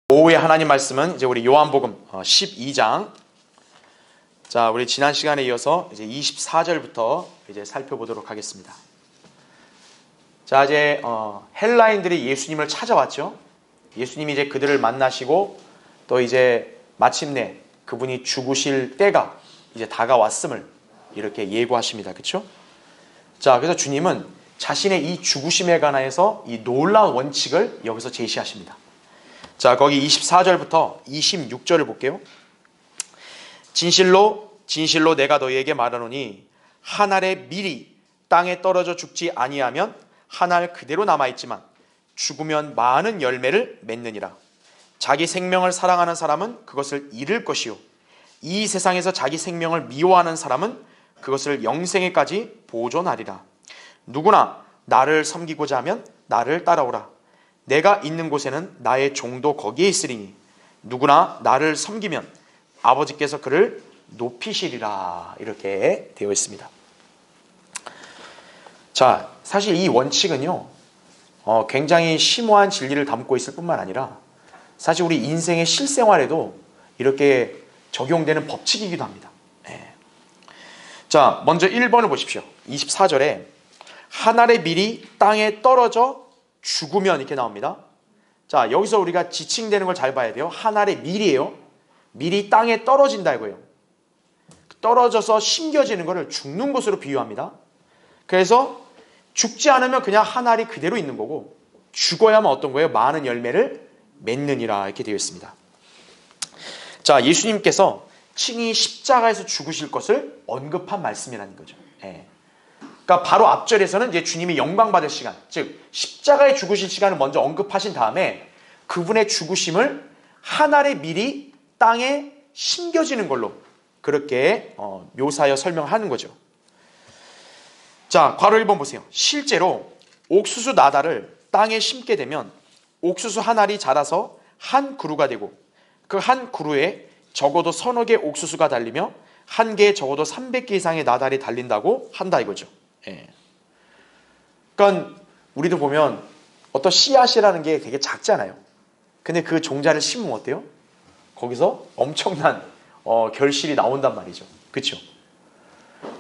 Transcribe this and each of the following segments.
오후에 하나님 말씀은 이제 우리 요한복음 12장. 자, 우리 지난 시간에 이어서 이제 24절부터 이제 살펴보도록 하겠습니다. 자, 이제 헬라인들이 예수님을 찾아왔죠. 예수님이 이제 그들을 만나시고 또 이제 마침내 그분이 죽으실 때가 이제 다가왔음을 이렇게 예고하십니다. 그렇죠? 자, 그래서 주님은 자신의 이 죽으심에 관하여서 이 놀라운 원칙을 여기서 제시하십니다. 자, 거기 24절부터 26절을 볼게요. 진실로 진실로 내가 너희에게 말하노니 한 알의 밀이 땅에 떨어져 죽지 아니하면 한 알 그대로 남아있지만 죽으면 많은 열매를 맺느니라. 자기 생명을 사랑하는 사람은 그것을 잃을 것이요 이 세상에서 자기 생명을 미워하는 사람은 그것을 영생에까지 보존하리라. 누구나 나를 섬기고자 하면 나를 따라오라. 내가 있는 곳에는 나의 종도 거기에 있으리니 누구나 나를 섬기면 아버지께서 그를 높이시리라. 이렇게 되어 있습니다. 자, 사실 이 원칙은요 굉장히 심오한 진리를 담고 있을 뿐만 아니라 사실 우리 인생의 실생활에도 이렇게 적용되는 법칙이기도 합니다. 자, 먼저 1번을 보십시오. 24절에 한 알의 밀이 땅에 떨어져 죽으면 이렇게 나옵니다. 자, 여기서 우리가 지칭되는 걸 잘 봐야 돼요. 한 알의 밀이에요. 밀이 땅에 떨어진다 이거예요. 떨어져서 심겨지는 것을 죽는 것으로 비유합니다. 그래서 죽지 않으면 그냥 한 알이 그대로 있는 거고 죽어야만 어떤 거예요? 많은 열매를 맺느니라 이렇게 되어 있습니다. 자, 예수님께서 친히 십자가에서 죽으실 것을 언급한 말씀이라는 거죠. 그러니까 바로 앞절에서는 이제 주님이 영광 받을 시간, 즉 십자가에 죽으실 시간을 먼저 언급하신 다음에 그분의 죽으심을 한 알의 밀이 땅에 심겨지는 걸로 그렇게 묘사하여 설명하는 거죠. 자, 괄호 1번 보세요. 실제로 옥수수 나달을 땅에 심게 되면 옥수수 한 알이 자라서 한 그루가 되고 그 한 그루에 적어도 서너 개 옥수수가 달리며 한 개에 적어도 300개 이상의 나달이 달린다고 한다 이거죠. 그러니까 우리도 보면 어떤 씨앗이라는 게 되게 작잖아요. 근데 그 종자를 심으면 어때요? 거기서 엄청난 결실이 나온단 말이죠. 그렇죠?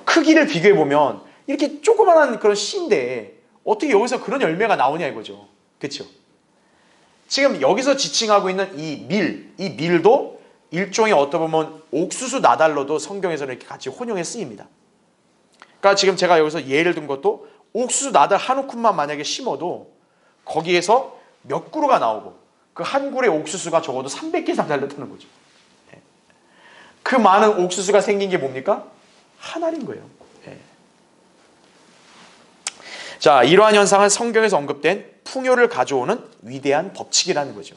크기를 비교해 보면 이렇게 조그만한 그런 씨인데 어떻게 여기서 그런 열매가 나오냐 이거죠. 그렇죠? 지금 여기서 지칭하고 있는 이 밀도 일종의 어떻게 보면 옥수수 나달로도 성경에서는 이렇게 같이 혼용해 쓰입니다. 그러니까 지금 제가 여기서 예를 든 것도 옥수수 나달 한 움큼만 만약에 심어도 거기에서 몇 그루가 나오고 그 한 그루의 옥수수가 적어도 300개 이상 달렸다는 거죠. 그 많은 옥수수가 생긴 게 뭡니까? 한 알인 거예요. 자, 이러한 현상은 성경에서 언급된 풍요를 가져오는 위대한 법칙이라는 거죠.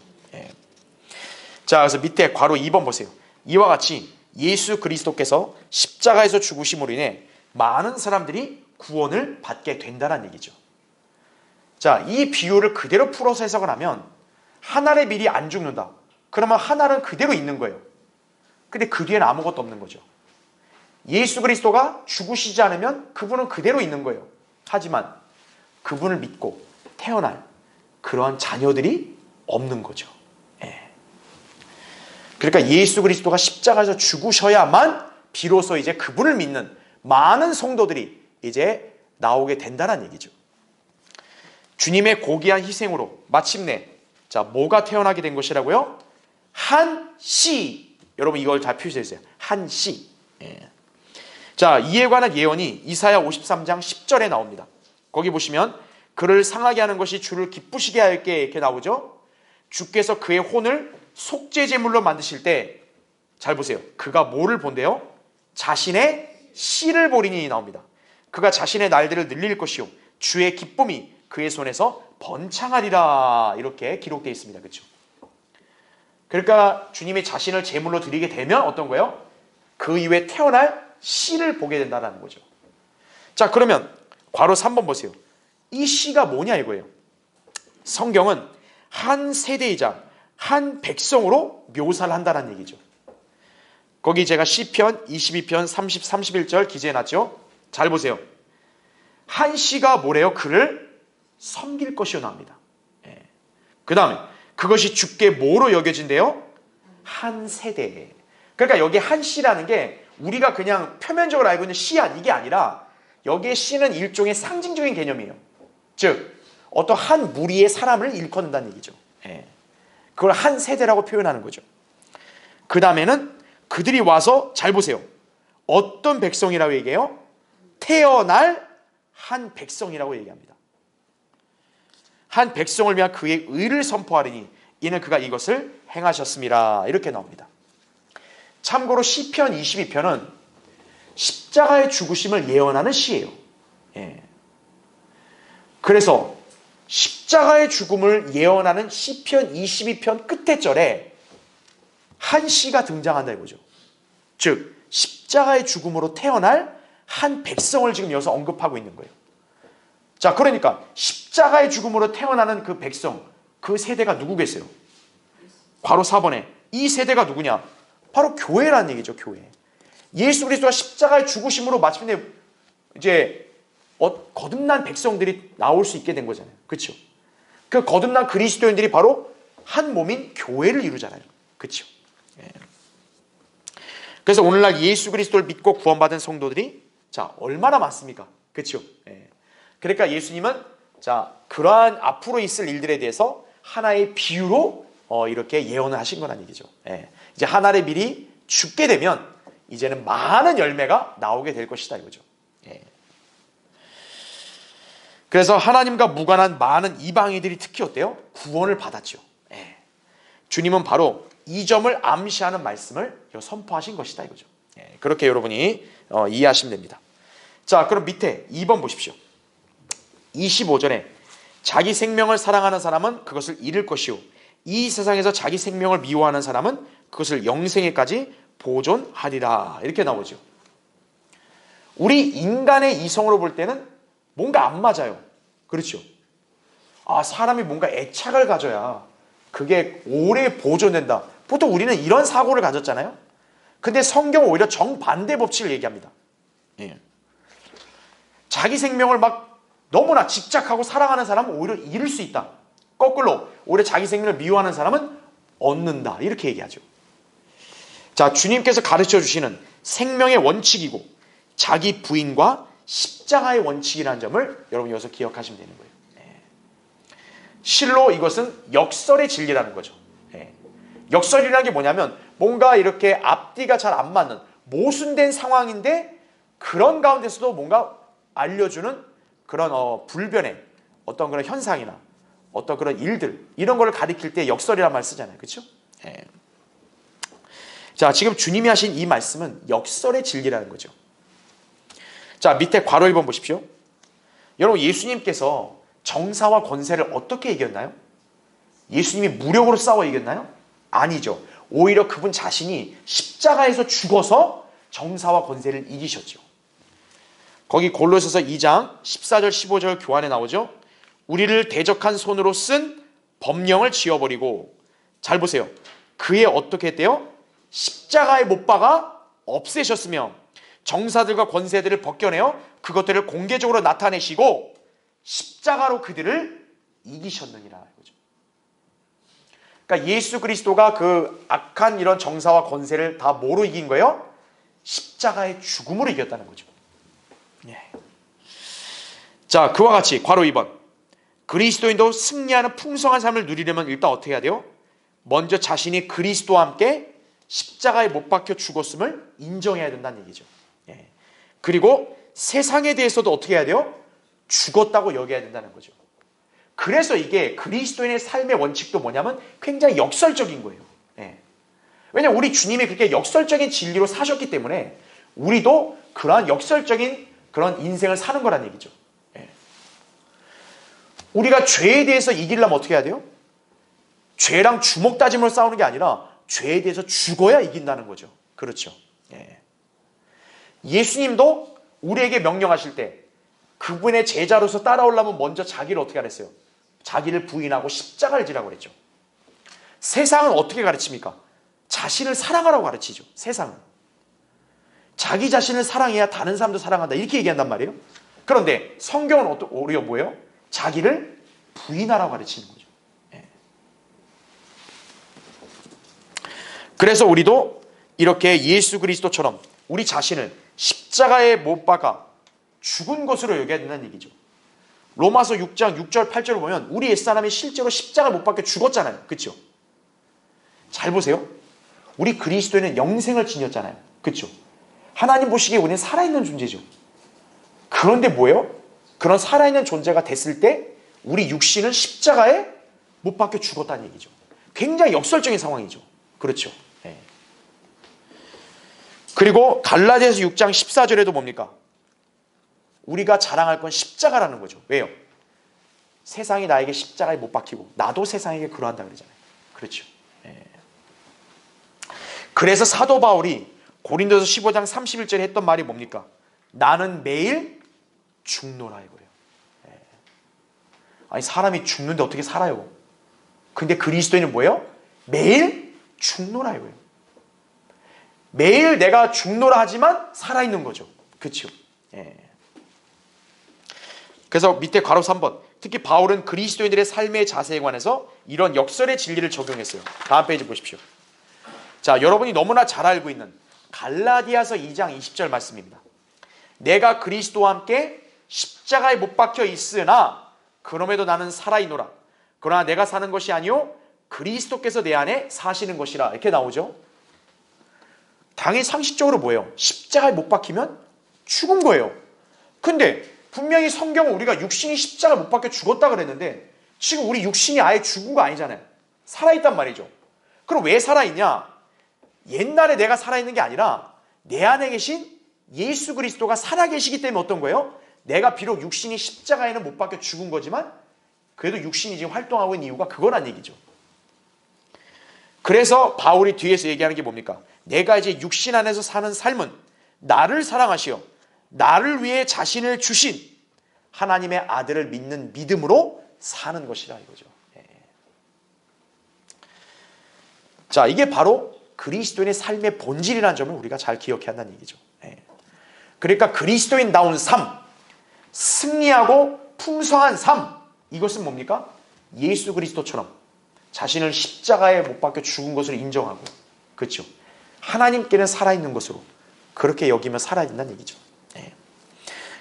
자, 그래서 밑에 괄호 2번 보세요. 이와 같이 예수 그리스도께서 십자가에서 죽으심으로 인해 많은 사람들이 구원을 받게 된다는 얘기죠. 자, 이 비유를 그대로 풀어서 해석을 하면 한 알의 밀이 안 죽는다. 그러면 한 알은 그대로 있는 거예요. 근데 그 뒤에는 아무것도 없는 거죠. 예수 그리스도가 죽으시지 않으면 그분은 그대로 있는 거예요. 하지만 그분을 믿고 태어날 그러한 자녀들이 없는 거죠. 그러니까 예수 그리스도가 십자가에서 죽으셔야만 비로소 이제 그분을 믿는 많은 성도들이 이제 나오게 된다는 얘기죠. 주님의 고귀한 희생으로 마침내 자, 뭐가 태어나게 된 것이라고요? 한 씨. 여러분 이걸 잘 표시해 주세요. 한 씨. 자, 이에 관한 예언이 이사야 53장 10절에 나옵니다. 거기 보시면 그를 상하게 하는 것이 주를 기쁘시게 할게 이렇게 나오죠. 주께서 그의 혼을 속죄 제물로 만드실 때 잘 보세요. 그가 뭐를 본대요? 자신의 씨를 보리니 나옵니다. 그가 자신의 날들을 늘릴 것이요 주의 기쁨이 그의 손에서 번창하리라 이렇게 기록되어 있습니다. 그렇죠? 그러니까 주님이 자신을 제물로 드리게 되면 어떤 거예요? 그 이후에 태어날 씨를 보게 된다는 거죠. 자, 그러면 괄호 3번 보세요. 이 씨가 뭐냐 이거예요. 성경은 한 세대이자 한 백성으로 묘사를 한다는 얘기죠. 거기 제가 시편 22편 30, 31절 기재해놨죠. 잘 보세요. 한 씨가 뭐래요? 그를 섬길 것이요 나옵니다. 그 다음에 그것이 주께 뭐로 여겨진대요? 한 세대. 그러니까 여기 한 씨라는 게 우리가 그냥 표면적으로 알고 있는 씨야 이게 아니라 여기에 씨는 일종의 상징적인 개념이에요. 즉 어떤 한 무리의 사람을 일컫는다는 얘기죠. 예. 그걸 한 세대라고 표현하는 거죠. 그 다음에는 그들이 와서 잘 보세요. 어떤 백성이라고 얘기해요? 태어날 한 백성이라고 얘기합니다. 한 백성을 위한 그의 의를 선포하리니 이는 그가 이것을 행하셨습니다. 이렇게 나옵니다. 참고로 시편 22편은 십자가의 죽으심을 예언하는 시예요. 예. 그래서 십자가의 죽음을 예언하는 시편 22편 끝에 절에 한 씨가 등장한다 이거죠. 즉 십자가의 죽음으로 태어날 한 백성을 지금 여기서 언급하고 있는 거예요. 자, 그러니까 십자가의 죽음으로 태어나는 그 백성, 그 세대가 누구겠어요? 바로 4번에 이 세대가 누구냐? 바로 교회라는 얘기죠. 교회. 예수 그리스도가 십자가의 죽으심으로 마침내 이제 거듭난 백성들이 나올 수 있게 된 거잖아요. 그렇죠? 그 거듭난 그리스도인들이 바로 한 몸인 교회를 이루잖아요. 그렇죠? 예. 그래서 오늘날 예수 그리스도를 믿고 구원받은 성도들이 자 얼마나 많습니까? 그렇죠? 예. 그러니까 예수님은 자 그러한 앞으로 있을 일들에 대해서 하나의 비유로 이렇게 예언을 하신 거란 얘기죠. 예. 이제 한 알의 밀이 죽게 되면 이제는 많은 열매가 나오게 될 것이다 이거죠. 예. 그래서 하나님과 무관한 많은 이방인들이 특히 어때요? 구원을 받았죠. 예. 주님은 바로 이 점을 암시하는 말씀을 선포하신 것이다 이거죠. 예. 그렇게 여러분이 이해하시면 됩니다. 자, 그럼 밑에 2번 보십시오. 25절에 자기 생명을 사랑하는 사람은 그것을 잃을 것이요 이 세상에서 자기 생명을 미워하는 사람은 그것을 영생에까지 보존하리라 이렇게 나오죠. 우리 인간의 이성으로 볼 때는 뭔가 안 맞아요. 그렇죠? 아, 사람이 뭔가 애착을 가져야 그게 오래 보존된다. 보통 우리는 이런 사고를 가졌잖아요. 근데 성경은 오히려 정반대 법칙을 얘기합니다. 예. 자기 생명을 막 너무나 집착하고 사랑하는 사람은 오히려 잃을 수 있다. 거꾸로 오히려 자기 생명을 미워하는 사람은 얻는다. 이렇게 얘기하죠. 자, 주님께서 가르쳐 주시는 생명의 원칙이고 자기 부인과 십자가의 원칙이라는 점을 여러분 여기서 기억하시면 되는 거예요. 예. 실로 이것은 역설의 진리라는 거죠. 예. 역설이라는 게 뭐냐면 뭔가 이렇게 앞뒤가 잘 안 맞는 모순된 상황인데 그런 가운데서도 뭔가 알려주는 그런 불변의 어떤 그런 현상이나 어떤 그런 일들 이런 거를 가리킬 때 역설이라는 말 쓰잖아요. 그렇죠? 예. 자, 지금 주님이 하신 이 말씀은 역설의 진리라는 거죠. 자, 밑에 괄호 1번 보십시오. 여러분 예수님께서 정사와 권세를 어떻게 이겼나요? 예수님이 무력으로 싸워 이겼나요? 아니죠. 오히려 그분 자신이 십자가에서 죽어서 정사와 권세를 이기셨죠. 거기 골로새서 2장 14절 15절 교환에 나오죠. 우리를 대적한 손으로 쓴 법령을 지워버리고 잘 보세요. 그의 어떻게 했대요? 십자가에 못 박아 없애셨으며 정사들과 권세들을 벗겨내어 그것들을 공개적으로 나타내시고 십자가로 그들을 이기셨느니라. 그러니까 예수 그리스도가 그 악한 이런 정사와 권세를 다 뭐로 이긴 거예요? 십자가의 죽음으로 이겼다는 거죠. 예. 자, 그와 같이 괄호 2번 그리스도인도 승리하는 풍성한 삶을 누리려면 일단 어떻게 해야 돼요? 먼저 자신이 그리스도와 함께 십자가에 못 박혀 죽었음을 인정해야 된다는 얘기죠. 예. 그리고 세상에 대해서도 어떻게 해야 돼요? 죽었다고 여겨야 된다는 거죠. 그래서 이게 그리스도인의 삶의 원칙도 뭐냐면 굉장히 역설적인 거예요. 예. 왜냐하면 우리 주님이 그렇게 역설적인 진리로 사셨기 때문에 우리도 그러한 역설적인 그런 인생을 사는 거란 얘기죠. 예. 우리가 죄에 대해서 이기려면 어떻게 해야 돼요? 죄랑 주먹 다짐으로 싸우는 게 아니라 죄에 대해서 죽어야 이긴다는 거죠. 그렇죠. 예. 예수님도 우리에게 명령하실 때 그분의 제자로서 따라오려면 먼저 자기를 어떻게 하랬어요? 자기를 부인하고 십자가를 지라고 그랬죠. 세상은 어떻게 가르칩니까? 자신을 사랑하라고 가르치죠. 세상은. 자기 자신을 사랑해야 다른 사람도 사랑한다. 이렇게 얘기한단 말이에요. 그런데 성경은 오히려 뭐예요? 자기를 부인하라고 가르치는 거죠. 예. 그래서 우리도 이렇게 예수 그리스도처럼 우리 자신을 십자가에 못 박아 죽은 것으로 여겨야 된다는 얘기죠. 로마서 6장 6절 8절을 보면 우리 옛사람이 실제로 십자가를 못 박혀 죽었잖아요. 그렇죠? 잘 보세요. 우리 그리스도인은 영생을 지녔잖아요. 그렇죠? 하나님 보시기에 우리는 살아있는 존재죠. 그런데 뭐예요? 그런 살아있는 존재가 됐을 때 우리 육신은 십자가에 못 박혀 죽었다는 얘기죠. 굉장히 역설적인 상황이죠. 그렇죠? 네. 그리고 갈라디아서 6장 14절에도 뭡니까? 우리가 자랑할 건 십자가라는 거죠. 왜요? 세상이 나에게 십자가에 못 박히고 나도 세상에게 그러한다 그러잖아요. 그렇죠? 네. 그래서 사도 바울이 고린도서 15장 31절에 했던 말이 뭡니까? 나는 매일 죽노라 이거예요. 네. 아니 사람이 죽는데 어떻게 살아요? 근데 그리스도인은 뭐예요? 매일 죽노라 이거예요. 매일 내가 죽노라 하지만 살아있는 거죠. 그렇죠? 예. 그래서 밑에 괄호 3번 특히 바울은 그리스도인들의 삶의 자세에 관해서 이런 역설의 진리를 적용했어요. 다음 페이지 보십시오. 자, 여러분이 너무나 잘 알고 있는 갈라디아서 2장 20절 말씀입니다. 내가 그리스도와 함께 십자가에 못 박혀 있으나 그럼에도 나는 살아있노라. 그러나 내가 사는 것이 아니요 그리스도께서 내 안에 사시는 것이라. 이렇게 나오죠. 당연히 상식적으로 뭐예요? 십자가에 못 박히면 죽은 거예요. 근데 분명히 성경은 우리가 육신이 십자가에 못 박혀 죽었다 그랬는데 지금 우리 육신이 아예 죽은 거 아니잖아요. 살아있단 말이죠. 그럼 왜 살아있냐? 옛날에 내가 살아있는 게 아니라 내 안에 계신 예수 그리스도가 살아계시기 때문에 어떤 거예요? 내가 비록 육신이 십자가에는 못 박혀 죽은 거지만 그래도 육신이 지금 활동하고 있는 이유가 그거란 얘기죠. 그래서 바울이 뒤에서 얘기하는 게 뭡니까? 내가 이제 육신 안에서 사는 삶은 나를 사랑하시어 나를 위해 자신을 주신 하나님의 아들을 믿는 믿음으로 사는 것이라 이거죠. 예. 자, 이게 바로 그리스도인의 삶의 본질이라는 점을 우리가 잘 기억해야 한다는 얘기죠. 예. 그러니까 그리스도인다운 삶, 승리하고 풍성한 삶, 이것은 뭡니까? 예수 그리스도처럼 자신을 십자가에 못 박혀 죽은 것을 인정하고, 그렇죠? 하나님께는 살아있는 것으로 그렇게 여기면 살아야 된다는 얘기죠. 네.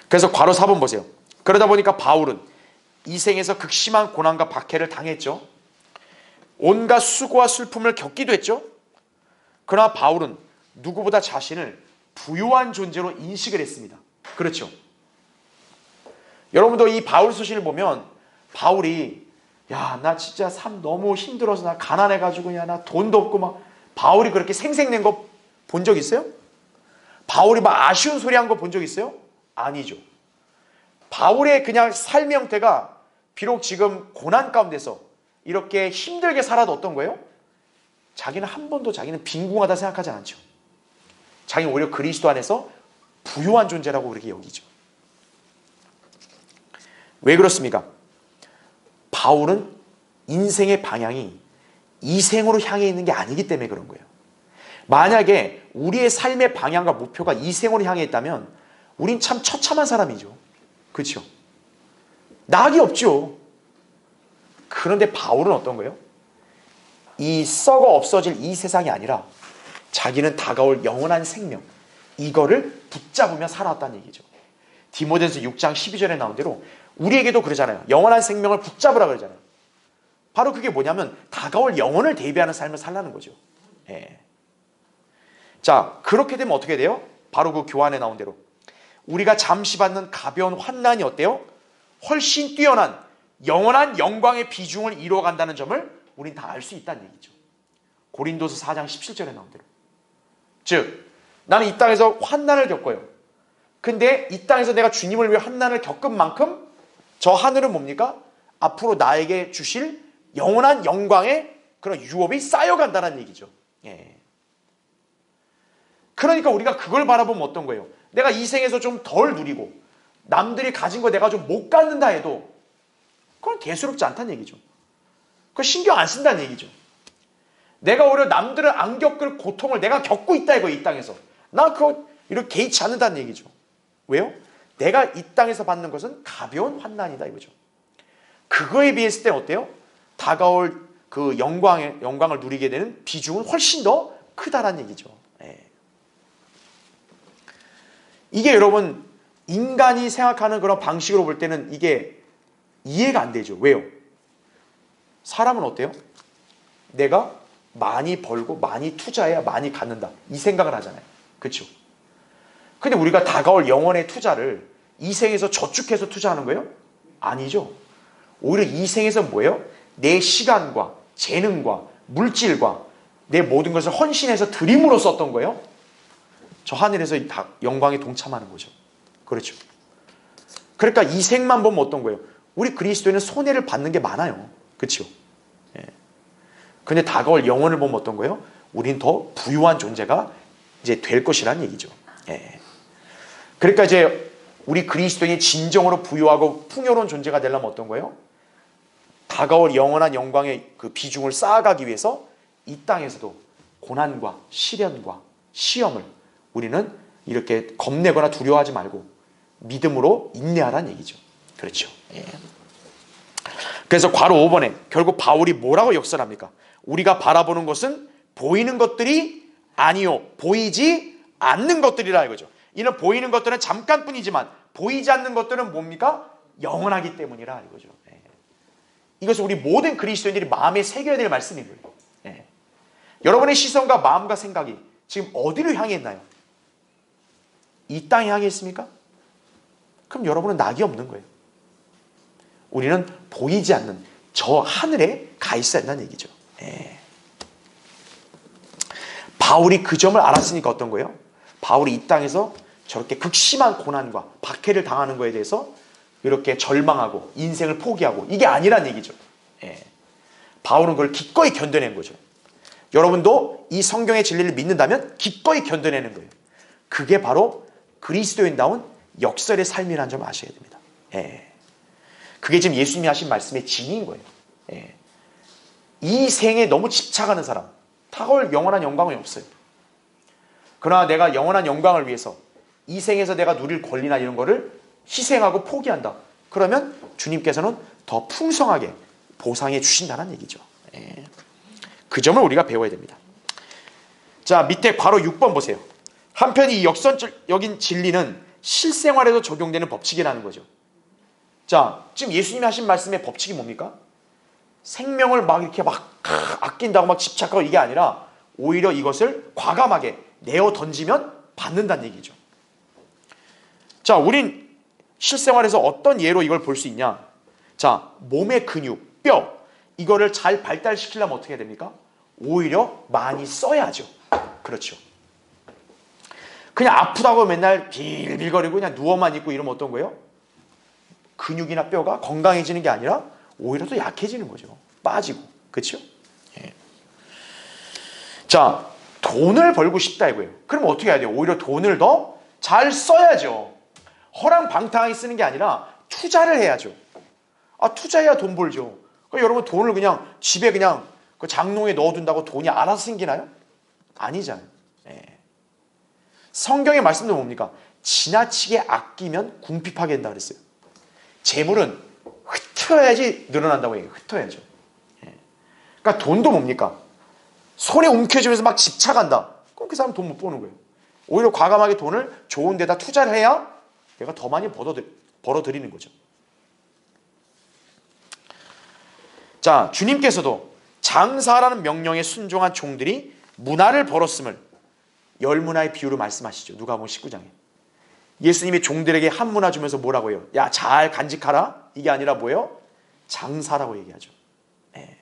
그래서 괄호 4번 보세요. 그러다 보니까 바울은 이 생에서 극심한 고난과 박해를 당했죠. 온갖 수고와 슬픔을 겪기도 했죠. 그러나 바울은 누구보다 자신을 부유한 존재로 인식을 했습니다. 그렇죠? 여러분도 이 바울 서신을 보면 바울이 야, 나 진짜 삶 너무 힘들어서 나 가난해가지고 야, 나 돈도 없고 막 바울이 그렇게 생색낸 거 본 적 있어요? 바울이 막 아쉬운 소리 한 거 본 적 있어요? 아니죠. 바울의 그냥 삶의 형태가 비록 지금 고난 가운데서 이렇게 힘들게 살아도 어떤 거예요? 자기는 한 번도 자기는 빈궁하다 생각하지 않죠. 자기는 오히려 그리스도 안에서 부유한 존재라고 그렇게 여기죠. 왜 그렇습니까? 바울은 인생의 방향이 이생으로 향해 있는 게 아니기 때문에 그런 거예요. 만약에 우리의 삶의 방향과 목표가 이생으로 향해 있다면 우린 참 처참한 사람이죠. 그렇죠? 낙이 없죠. 그런데 바울은 어떤 거예요? 이 썩어 없어질 이 세상이 아니라 자기는 다가올 영원한 생명, 이거를 붙잡으며 살아왔다는 얘기죠. 디모데전서 6장 12절에 나온 대로 우리에게도 그러잖아요. 영원한 생명을 붙잡으라 그러잖아요. 바로 그게 뭐냐면 다가올 영혼을 대비하는 삶을 살라는 거죠. 예. 자, 그렇게 되면 어떻게 돼요? 바로 그 교환에 나온 대로 우리가 잠시 받는 가벼운 환난이 어때요? 훨씬 뛰어난 영원한 영광의 비중을 이루어간다는 점을 우린 다 알 수 있다는 얘기죠. 고린도서 4장 17절에 나온 대로. 즉, 나는 이 땅에서 환난을 겪어요. 근데 이 땅에서 내가 주님을 위해 환난을 겪은 만큼 저 하늘은 뭡니까? 앞으로 나에게 주실 영원한 영광의 그런 유업이 쌓여간다는 얘기죠. 예. 그러니까 우리가 그걸 바라보면 어떤 거예요? 내가 이 생에서 좀 덜 누리고 남들이 가진 거 내가 좀 못 갖는다 해도 그건 대수롭지 않다는 얘기죠. 그거 신경 안 쓴다는 얘기죠. 내가 오히려 남들은 안 겪을 고통을 내가 겪고 있다 이거 이 땅에서. 나 그거 이렇게 개의치 않는다는 얘기죠. 왜요? 내가 이 땅에서 받는 것은 가벼운 환난이다 이거죠. 그거에 비했을 때 어때요? 다가올 그 영광을 누리게 되는 비중은 훨씬 더 크다라는 얘기죠. 예. 이게 여러분 인간이 생각하는 그런 방식으로 볼 때는 이게 이해가 안 되죠. 왜요? 사람은 어때요? 내가 많이 벌고 많이 투자해야 많이 갖는다. 이 생각을 하잖아요. 그렇죠? 근데 우리가 다가올 영혼의 투자를 이 생에서 저축해서 투자하는 거예요? 아니죠. 오히려 이 생에서 뭐예요? 내 시간과 재능과 물질과 내 모든 것을 헌신해서 드림으로 썼던 거예요. 저 하늘에서 영광에 동참하는 거죠. 그렇죠. 그러니까 이 생만 보면 어떤 거예요? 우리 그리스도인은 손해를 받는 게 많아요. 그렇죠. 예. 근데 다가올 영혼을 보면 어떤 거예요? 우린 더 부유한 존재가 이제 될 것이라는 얘기죠. 예. 그러니까 이제 우리 그리스도인이 진정으로 부유하고 풍요로운 존재가 되려면 어떤 거예요? 다가올 영원한 영광의 그 비중을 쌓아가기 위해서 이 땅에서도 고난과 시련과 시험을 우리는 이렇게 겁내거나 두려워하지 말고 믿음으로 인내하라는 얘기죠. 그렇죠. 예. 그래서 괄호 5번에 결국 바울이 뭐라고 역설합니까? 우리가 바라보는 것은 보이는 것들이 아니요 보이지 않는 것들이라 이거죠. 이는 보이는 것들은 잠깐뿐이지만 보이지 않는 것들은 뭡니까? 영원하기 때문이라 이거죠. 예. 이것은 우리 모든 그리스도인들이 마음에 새겨야 될 말씀인 거예요. 예. 여러분의 시선과 마음과 생각이 지금 어디를 향해 있나요? 이 땅에 향해 있습니까? 그럼 여러분은 낙이 없는 거예요. 우리는 보이지 않는 저 하늘에 가 있어야 한다는 얘기죠. 예. 바울이 그 점을 알았으니까 어떤 거예요? 바울이 이 땅에서 저렇게 극심한 고난과 박해를 당하는 거에 대해서 이렇게 절망하고 인생을 포기하고 이게 아니란 얘기죠. 예. 바울은 그걸 기꺼이 견뎌낸 거죠. 여러분도 이 성경의 진리를 믿는다면 기꺼이 견뎌내는 거예요. 그게 바로 그리스도인다운 역설의 삶이라는 점을 아셔야 됩니다. 예. 그게 지금 예수님이 하신 말씀의 진리인 거예요. 예. 이 생에 너무 집착하는 사람, 다가올 영원한 영광은 없어요. 그러나 내가 영원한 영광을 위해서 이 생에서 내가 누릴 권리나 이런 거를 희생하고 포기한다. 그러면 주님께서는 더 풍성하게 보상해 주신다는 얘기죠. 예. 그 점을 우리가 배워야 됩니다. 자, 밑에 괄호 6번 보세요. 한편 이 역선적인 진리는 실생활에도 적용되는 법칙이라는 거죠. 자, 지금 예수님이 하신 말씀의 법칙이 뭡니까? 생명을 막 이렇게 막 아낀다고 막 집착하고 이게 아니라 오히려 이것을 과감하게 내어 던지면 받는다는 얘기죠. 자, 우린 실생활에서 어떤 예로 이걸 볼 수 있냐? 자, 몸의 근육, 뼈 이거를 잘 발달시키려면 어떻게 해야 됩니까? 오히려 많이 써야죠. 그렇죠. 그냥 아프다고 맨날 빌빌거리고 그냥 누워만 있고 이러면 어떤 거예요? 근육이나 뼈가 건강해지는 게 아니라 오히려 더 약해지는 거죠. 빠지고. 그렇죠? 예. 자, 돈을 벌고 싶다 이거예요. 그럼 어떻게 해야 돼요? 오히려 돈을 더 잘 써야죠. 허랑방탕하게 쓰는 게 아니라 투자를 해야죠. 아, 투자해야 돈 벌죠. 그러니까 여러분 돈을 그냥 집에 그냥 그 장롱에 넣어둔다고 돈이 알아서 생기나요? 아니잖아요. 예. 성경의 말씀도 뭡니까? 지나치게 아끼면 궁핍하게 된다 그랬어요. 재물은 흩어야지 늘어난다고 해요. 흩어야죠. 예. 그러니까 돈도 뭡니까? 손에 움켜쥐면서 막 집착한다. 그럼 그 사람 돈 못 버는 거예요. 오히려 과감하게 돈을 좋은 데다 투자를 해야 내가 더 많이 벌어들이는 거죠. 자, 주님께서도 장사라는 명령에 순종한 종들이 문화를 벌었음을 열문화의 비유로 말씀하시죠. 누가복음 19장에. 예수님이 종들에게 한 문화 주면서 뭐라고 해요? 야, 잘 간직하라. 이게 아니라 뭐예요? 장사라고 얘기하죠. 네.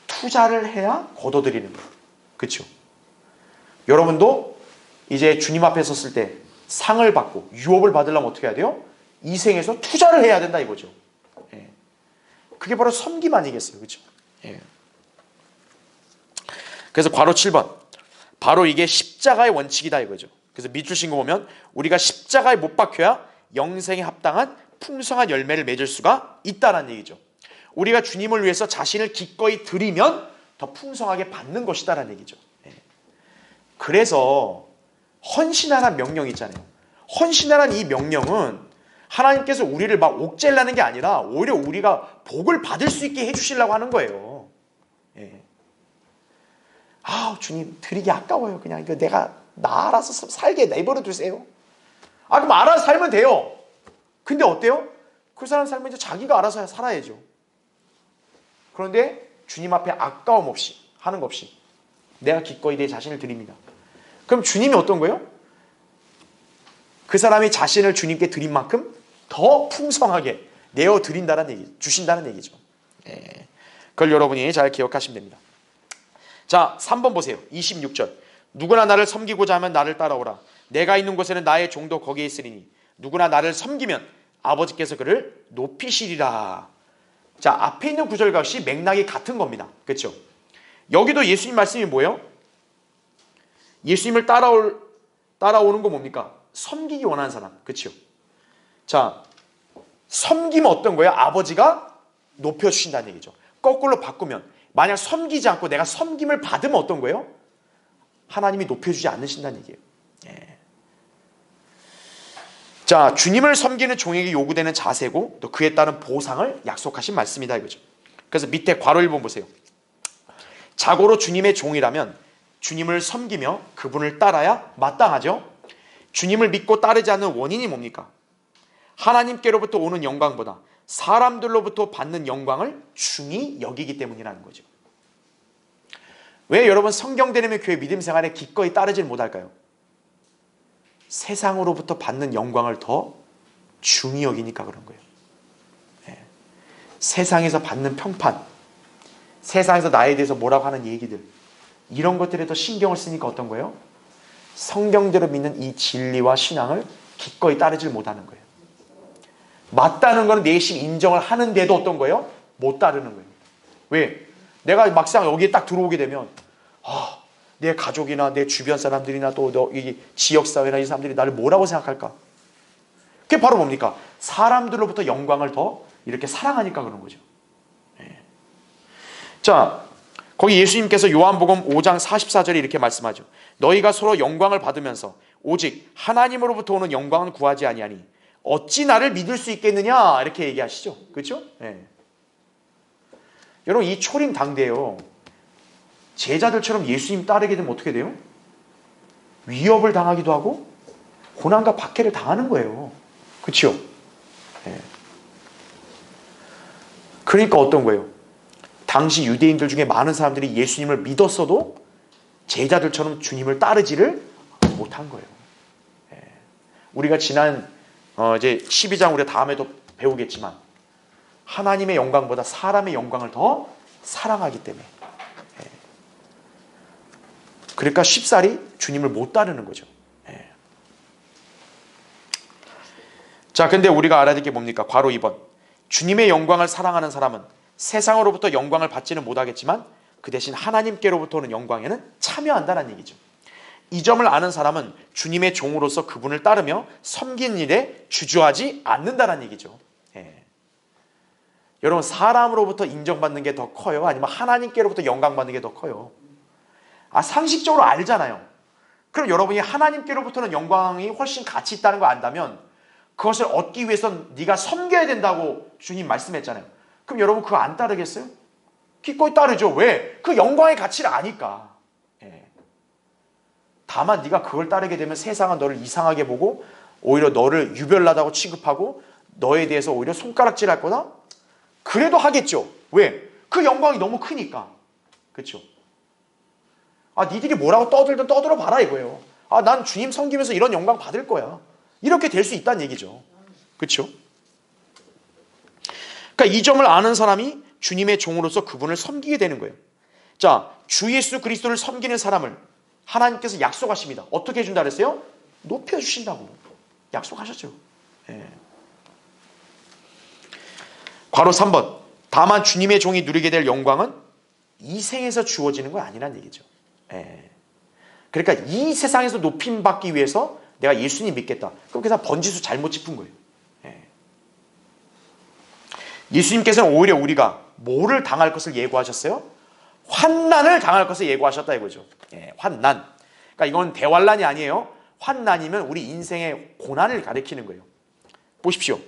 투자를 해야 거둬들이는 거예요. 그렇죠? 여러분도 이제 주님 앞에 섰을 때 상을 받고 유업을 받으려면 어떻게 해야 돼요? 이 생에서 투자를 해야 된다 이거죠. 예. 그게 바로 섬김 아니겠어요? 그렇죠? 예. 그래서 괄호 7번 바로 이게 십자가의 원칙이다 이거죠. 그래서 밑줄 신고 보면 우리가 십자가에 못 박혀야 영생에 합당한 풍성한 열매를 맺을 수가 있다는 얘기죠. 우리가 주님을 위해서 자신을 기꺼이 드리면 더 풍성하게 받는 것이다라는 얘기죠. 예. 그래서 헌신하라는 명령이 있잖아요. 헌신하라는 이 명령은 하나님께서 우리를 막 옥죄려는 게 아니라 오히려 우리가 복을 받을 수 있게 해주시려고 하는 거예요. 예. 주님 드리기 아까워요. 그냥 이거 나 알아서 살게 내버려 두세요. 그럼 알아서 살면 돼요. 근데 어때요? 그 사람 삶은 이제 자기가 알아서 살아야죠. 그런데 주님 앞에 아까움 없이 하는 것 없이 내가 기꺼이 내 자신을 드립니다. 그럼 주님이 어떤 거예요? 그 사람이 자신을 주님께 드린 만큼 더 풍성하게 내어 드린다는 얘기, 주신다는 얘기죠. 그걸 여러분이 잘 기억하시면 됩니다. 자, 3번 보세요. 26절. 누구나 나를 섬기고자 하면 나를 따라오라. 내가 있는 곳에는 나의 종도 거기에 있으리니 누구나 나를 섬기면 아버지께서 그를 높이시리라. 자, 앞에 있는 구절과 역시 맥락이 같은 겁니다. 그렇죠? 여기도 예수님 말씀이 뭐예요? 예수님을 따라오는 거 뭡니까? 섬기기 원하는 사람. 그렇죠? 자, 섬기면 어떤 거예요? 아버지가 높여주신다는 얘기죠. 거꾸로 바꾸면 만약 섬기지 않고 내가 섬김을 받으면 어떤 거예요? 하나님이 높여주지 않으신다는 얘기예요. 자, 주님을 섬기는 종에게 요구되는 자세고 또 그에 따른 보상을 약속하신 말씀이다 이거죠. 그래서 밑에 괄호 1번 보세요. 자고로 주님의 종이라면 주님을 섬기며 그분을 따라야 마땅하죠. 주님을 믿고 따르지 않는 원인이 뭡니까? 하나님께로부터 오는 영광보다 사람들로부터 받는 영광을 중히 여기기 때문이라는 거죠. 왜 여러분 성경대님의 교회 믿음 생활에 기꺼이 따르질 못할까요? 세상으로부터 받는 영광을 더 중히 여기니까 그런 거예요. 세상에서 받는 평판, 세상에서 나에 대해서 뭐라고 하는 얘기들, 이런 것들에 더 신경을 쓰니까 어떤 거예요? 성경대로 믿는 이 진리와 신앙을 기꺼이 따르질 못하는 거예요. 맞다는 거는 내심 인정을 하는데도 어떤 거예요? 못 따르는 거예요. 왜? 내가 막상 여기에 딱 들어오게 되면 내 가족이나 내 주변 사람들이나 또 이 지역사회나 이 사람들이 나를 뭐라고 생각할까? 그게 바로 뭡니까? 사람들로부터 영광을 더 이렇게 사랑하니까 그런 거죠. 자, 거기 예수님께서 요한복음 5장 44절에 이렇게 말씀하죠. 너희가 서로 영광을 받으면서 오직 하나님으로부터 오는 영광은 구하지 아니하니 어찌 나를 믿을 수 있겠느냐 이렇게 얘기하시죠. 그렇죠? 여러분 이 초림당대예요. 제자들처럼 예수님 따르게 되면 어떻게 돼요? 위협을 당하기도 하고 고난과 박해를 당하는 거예요. 그렇죠? 그러니까 어떤 거예요? 당시 유대인들 중에 많은 사람들이 예수님을 믿었어도 제자들처럼 주님을 따르지를 못한 거예요. 우리가 지난 이제 12장 우리가 다음에도 배우겠지만 하나님의 영광보다 사람의 영광을 더 사랑하기 때문에 그러니까 쉽사리 주님을 못 따르는 거죠. 자, 근데 우리가 알아야 될 게 뭡니까? 괄호 2번. 주님의 영광을 사랑하는 사람은 세상으로부터 영광을 받지는 못하겠지만 그 대신 하나님께로부터 오는 영광에는 참여한다는 얘기죠. 이 점을 아는 사람은 주님의 종으로서 그분을 따르며 섬기는 일에 주저하지 않는다는 얘기죠. 여러분 사람으로부터 인정받는 게 더 커요? 아니면 하나님께로부터 영광받는 게 더 커요? 상식적으로 알잖아요. 그럼 여러분이 하나님께로부터는 영광이 훨씬 가치 있다는 거 안다면 그것을 얻기 위해서 네가 섬겨야 된다고 주님 말씀했잖아요. 그럼 여러분 그거 안 따르겠어요? 기꺼이 따르죠. 왜? 그 영광의 가치를 아니까. 다만 네가 그걸 따르게 되면 세상은 너를 이상하게 보고 오히려 너를 유별나다고 취급하고 너에 대해서 오히려 손가락질할 거다? 그래도 하겠죠. 왜? 그 영광이 너무 크니까. 그렇죠? 니들이 뭐라고 떠들든 떠들어 봐라 이거예요. 난 주님 섬기면서 이런 영광 받을 거야. 이렇게 될 수 있다는 얘기죠. 그렇죠? 그러니까 이 점을 아는 사람이 주님의 종으로서 그분을 섬기게 되는 거예요. 자, 주 예수 그리스도를 섬기는 사람을 하나님께서 약속하십니다. 어떻게 해준다 그랬어요? 높여주신다고 약속하셨죠. 괄호 3번. 다만 주님의 종이 누리게 될 영광은 이 생에서 주어지는 건 아니란 얘기죠. 그러니까 이 세상에서 높임 받기 위해서 내가 예수님 믿겠다. 그럼 그 사람 번지수 잘못 짚은 거예요. 예수님께서는 오히려 우리가 뭐를 당할 것을 예고하셨어요? 환난을 당할 것을 예고하셨다 이거죠. 환난. 그러니까 이건 대환란이 아니에요. 환난이면 우리 인생의 고난을 가리키는 거예요. 보십시오.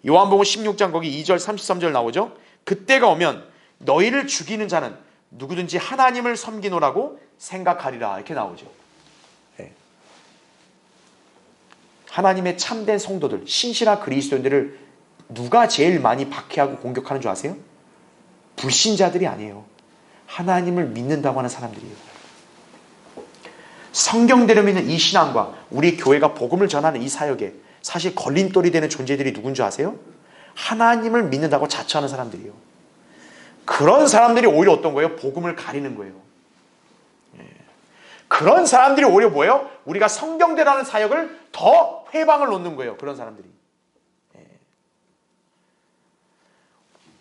요한복음 16장 거기 2절 33절 나오죠. 그때가 오면 너희를 죽이는 자는 누구든지 하나님을 섬기노라고 생각하리라 이렇게 나오죠. 예. 하나님의 참된 성도들, 신실한 그리스도인들을 누가 제일 많이 박해하고 공격하는 줄 아세요? 불신자들이 아니에요. 하나님을 믿는다고 하는 사람들이에요. 성경대로 믿는 이 신앙과 우리 교회가 복음을 전하는 이 사역에 사실 걸림돌이 되는 존재들이 누군 줄 아세요? 하나님을 믿는다고 자처하는 사람들이에요. 그런 사람들이 오히려 어떤 거예요? 복음을 가리는 거예요. 예. 그런 사람들이 오히려 뭐예요? 우리가 성경대로 하는 사역을 더 회방을 놓는 거예요. 그런 사람들이. 예.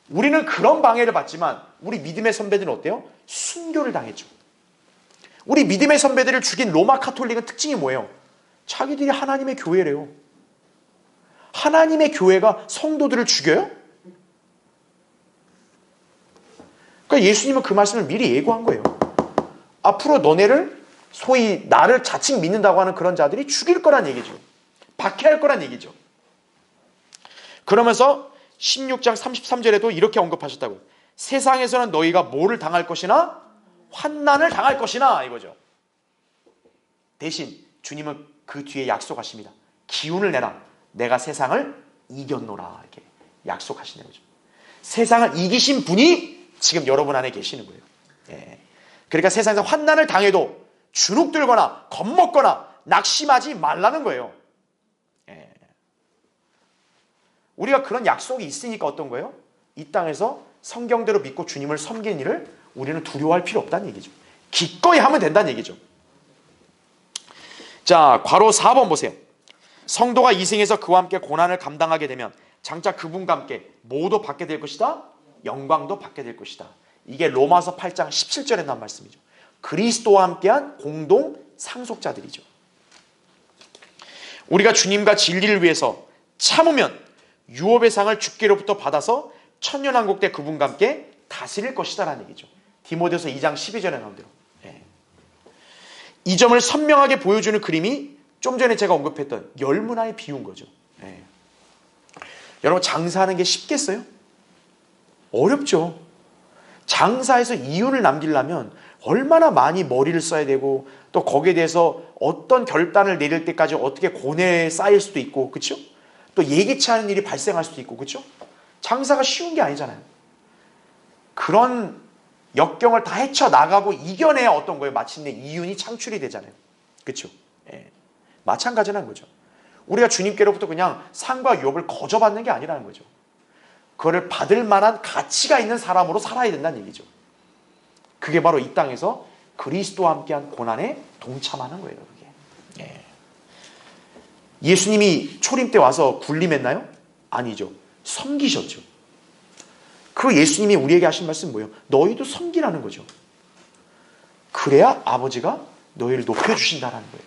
우리는 그런 방해를 받지만 우리 믿음의 선배들은 어때요? 순교를 당했죠. 우리 믿음의 선배들을 죽인 로마 카톨릭은 특징이 뭐예요? 자기들이 하나님의 교회래요. 하나님의 교회가 성도들을 죽여요? 그러니까 예수님은 그 말씀을 미리 예고한 거예요. 앞으로 너네를 소위 나를 자칭 믿는다고 하는 그런 자들이 죽일 거란 얘기죠. 박해할 거란 얘기죠. 그러면서 16장 33절에도 이렇게 언급하셨다고요. 세상에서는 너희가 뭐를 당할 것이나 환난을 당할 것이나 이거죠. 대신 주님은 그 뒤에 약속하십니다. 기운을 내라. 내가 세상을 이겼노라. 이렇게 약속하시는 거죠. 세상을 이기신 분이 지금 여러분 안에 계시는 거예요. 예. 그러니까 세상에서 환난을 당해도 주눅 들거나 겁먹거나 낙심하지 말라는 거예요. 예. 우리가 그런 약속이 있으니까 어떤 거예요? 이 땅에서 성경대로 믿고 주님을 섬기는 일을 우리는 두려워할 필요 없다는 얘기죠. 기꺼이 하면 된다는 얘기죠. 자, 괄호 4번 보세요. 성도가 이 생에서 그와 함께 고난을 감당하게 되면 장차 그분과 함께 뭐도 받게 될 것이다? 영광도 받게 될 것이다. 이게 로마서 8장 17절에 나온 말씀이죠. 그리스도와 함께한 공동 상속자들이죠. 우리가 주님과 진리를 위해서 참으면 유업의 상을 주께로부터 받아서 천년왕국 때 그분과 함께 다스릴 것이다라는 얘기죠. 디모데서 2장 12절에 나온 대로. 예. 이 점을 선명하게 보여주는 그림이 좀 전에 제가 언급했던 열문화에 비운 거죠. 예. 여러분 장사하는 게 쉽겠어요? 어렵죠. 장사에서 이윤을 남기려면 얼마나 많이 머리를 써야 되고 또 거기에 대해서 어떤 결단을 내릴 때까지 어떻게 고뇌에 쌓일 수도 있고 그렇죠? 또 예기치 않은 일이 발생할 수도 있고 그렇죠? 장사가 쉬운 게 아니잖아요. 그런 역경을 다 헤쳐나가고 이겨내야 어떤 거예요? 마침내 이윤이 창출이 되잖아요. 그렇죠? 예. 마찬가지라는 거죠. 우리가 주님께로부터 그냥 상과 유업을 거저받는 게 아니라는 거죠. 그거를 받을 만한 가치가 있는 사람으로 살아야 된다는 얘기죠. 그게 바로 이 땅에서 그리스도와 함께한 고난에 동참하는 거예요. 그게. 예. 예수님이 초림 때 와서 군림했나요? 아니죠. 섬기셨죠. 그 예수님이 우리에게 하신 말씀은 뭐예요? 너희도 섬기라는 거죠. 그래야 아버지가 너희를 높여주신다는 거예요.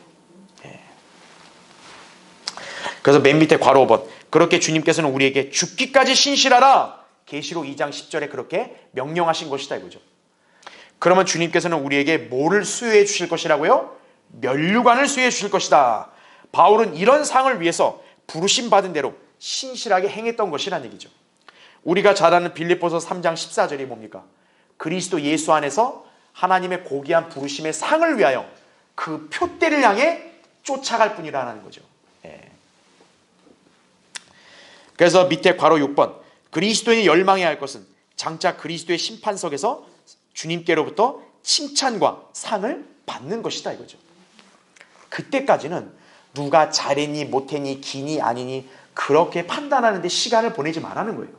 예. 그래서 맨 밑에 괄호 5번 그렇게 주님께서는 우리에게 죽기까지 신실하라 계시록 2장 10절에 그렇게 명령하신 것이다 이거죠. 그러면 주님께서는 우리에게 뭐를 수여해 주실 것이라고요? 면류관을 수여해 주실 것이다. 바울은 이런 상을 위해서 부르심 받은 대로 신실하게 행했던 것이라는 얘기죠. 우리가 잘 아는 빌립보서 3장 14절이 뭡니까? 그리스도 예수 안에서 하나님의 고귀한 부르심의 상을 위하여 그 표대를 향해 쫓아갈 뿐이라는 거죠. 예. 그래서 밑에 괄호 6번 그리스도인이 열망해야 할 것은 장차 그리스도의 심판석에서 주님께로부터 칭찬과 상을 받는 것이다 이거죠. 그때까지는 누가 잘했니 못했니 기니 아니니 그렇게 판단하는 데 시간을 보내지 말라는 거예요.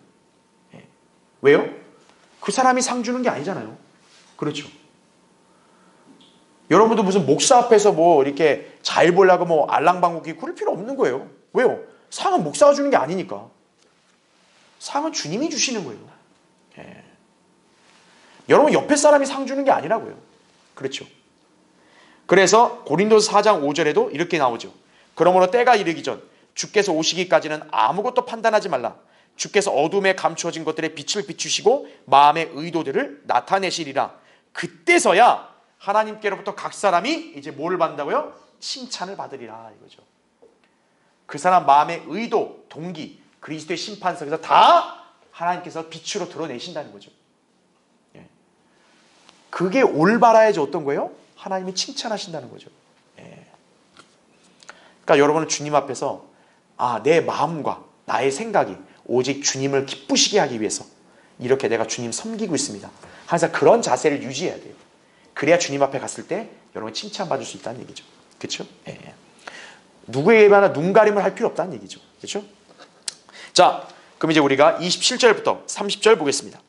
예. 왜요? 그 사람이 상 주는 게 아니잖아요. 그렇죠. 여러분도 무슨 목사 앞에서 뭐 이렇게 잘 보려고 뭐 알랑방귀 그럴 필요 없는 거예요. 왜요? 상은 목사가 주는 게 아니니까. 상은 주님이 주시는 거예요. 예. 여러분 옆에 사람이 상 주는 게 아니라고요. 그렇죠. 그래서 고린도서 4장 5절에도 이렇게 나오죠. 그러므로 때가 이르기 전 주께서 오시기까지는 아무것도 판단하지 말라. 주께서 어둠에 감추어진 것들의 빛을 비추시고 마음의 의도들을 나타내시리라. 그때서야 하나님께로부터 각 사람이 이제 뭐를 받는다고요? 칭찬을 받으리라 이거죠. 그 사람 마음의 의도, 동기, 그리스도의 심판석에서 다 하나님께서 빛으로 드러내신다는 거죠. 예. 그게 올바라야지 어떤 거예요? 하나님이 칭찬하신다는 거죠. 예. 그러니까 여러분은 주님 앞에서 내 마음과 나의 생각이 오직 주님을 기쁘시게 하기 위해서 이렇게 내가 주님 섬기고 있습니다. 항상 그런 자세를 유지해야 돼요. 그래야 주님 앞에 갔을 때 여러분 칭찬받을 수 있다는 얘기죠. 그렇죠? 예. 누구에게나 눈 가림을 할 필요 없다는 얘기죠. 그렇죠? 자, 그럼 이제 우리가 27절부터 30절 보겠습니다.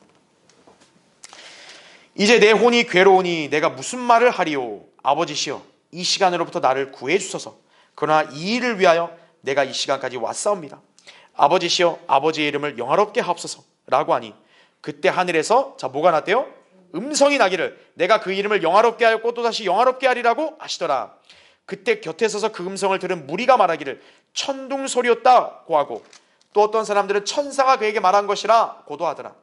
이제 내 혼이 괴로우니 내가 무슨 말을 하리요. 아버지시여 이 시간으로부터 나를 구해 주소서. 그러나 이 일을 위하여 내가 이 시간까지 왔사옵니다. 아버지시여 아버지의 이름을 영화롭게 하옵소서 라고 하니 그때 하늘에서 뭐가 났대요? 음성이 나기를 내가 그 이름을 영화롭게 하였고 또다시 영화롭게 하리라고 하시더라. 그때 곁에 서서 그 음성을 들은 무리가 말하기를 천둥 소리였다고 하고 또 어떤 사람들은 천사가 그에게 말한 것이라 고도하더라.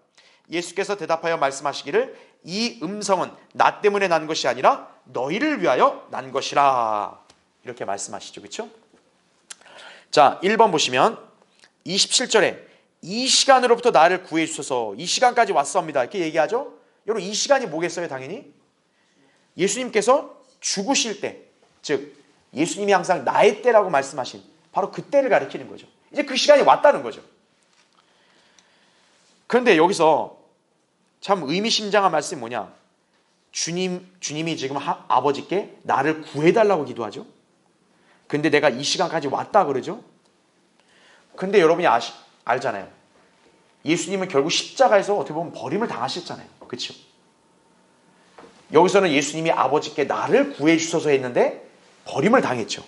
예수께서 대답하여 말씀하시기를 이 음성은 나 때문에 난 것이 아니라 너희를 위하여 난 것이라. 이렇게 말씀하시죠. 그렇죠? 자, 1번 보시면 27절에 이 시간으로부터 나를 구해 주소서. 이 시간까지 왔사옵니다. 이렇게 얘기하죠. 여러분 이 시간이 뭐겠어요? 당연히 예수님께서 죽으실 때, 즉 예수님이 항상 나의 때라고 말씀하신 바로 그 때를 가리키는 거죠. 이제 그 시간이 왔다는 거죠. 그런데 여기서 참 의미심장한 말씀이 뭐냐? 주님이 지금 아버지께 나를 구해달라고 기도하죠. 근데 내가 이 시간까지 왔다 그러죠. 근데 여러분이 알잖아요. 예수님은 결국 십자가에서 어떻게 보면 버림을 당하셨잖아요. 그렇죠? 여기서는 예수님이 아버지께 나를 구해 주소서 했는데 버림을 당했죠.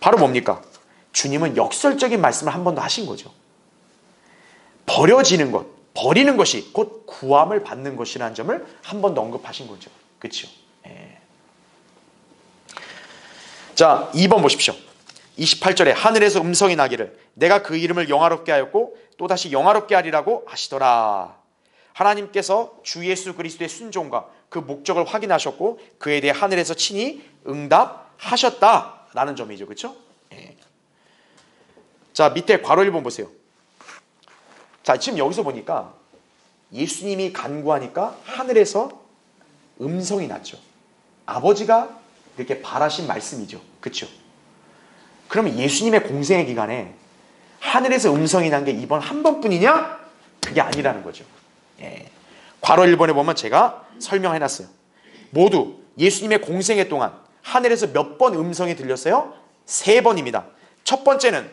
바로 뭡니까? 주님은 역설적인 말씀을 한 번 더 하신 거죠. 버려지는 것, 버리는 것이 곧 구함을 받는 것이라는 점을 한 번 더 언급하신 거죠. 그렇죠? 예. 자, 2번 보십시오. 28절에 하늘에서 음성이 나기를 내가 그 이름을 영화롭게 하였고 또다시 영화롭게 하리라고 하시더라. 하나님께서 주 예수 그리스도의 순종과 그 목적을 확인하셨고 그에 대해 하늘에서 친히 응답하셨다라는 점이죠. 그렇죠? 예. 자, 밑에 괄호 1번 보세요. 자, 지금 여기서 보니까 예수님이 간구하니까 하늘에서 음성이 났죠. 아버지가 이렇게 바라신 말씀이죠. 그렇죠? 그러면 예수님의 공생의 기간에 하늘에서 음성이 난 게 이번 한 번뿐이냐? 그게 아니라는 거죠. 예. 괄호 1번에 보면 제가 설명해놨어요. 모두 예수님의 공생애 동안 하늘에서 몇 번 음성이 들렸어요? 3번입니다. 첫 번째는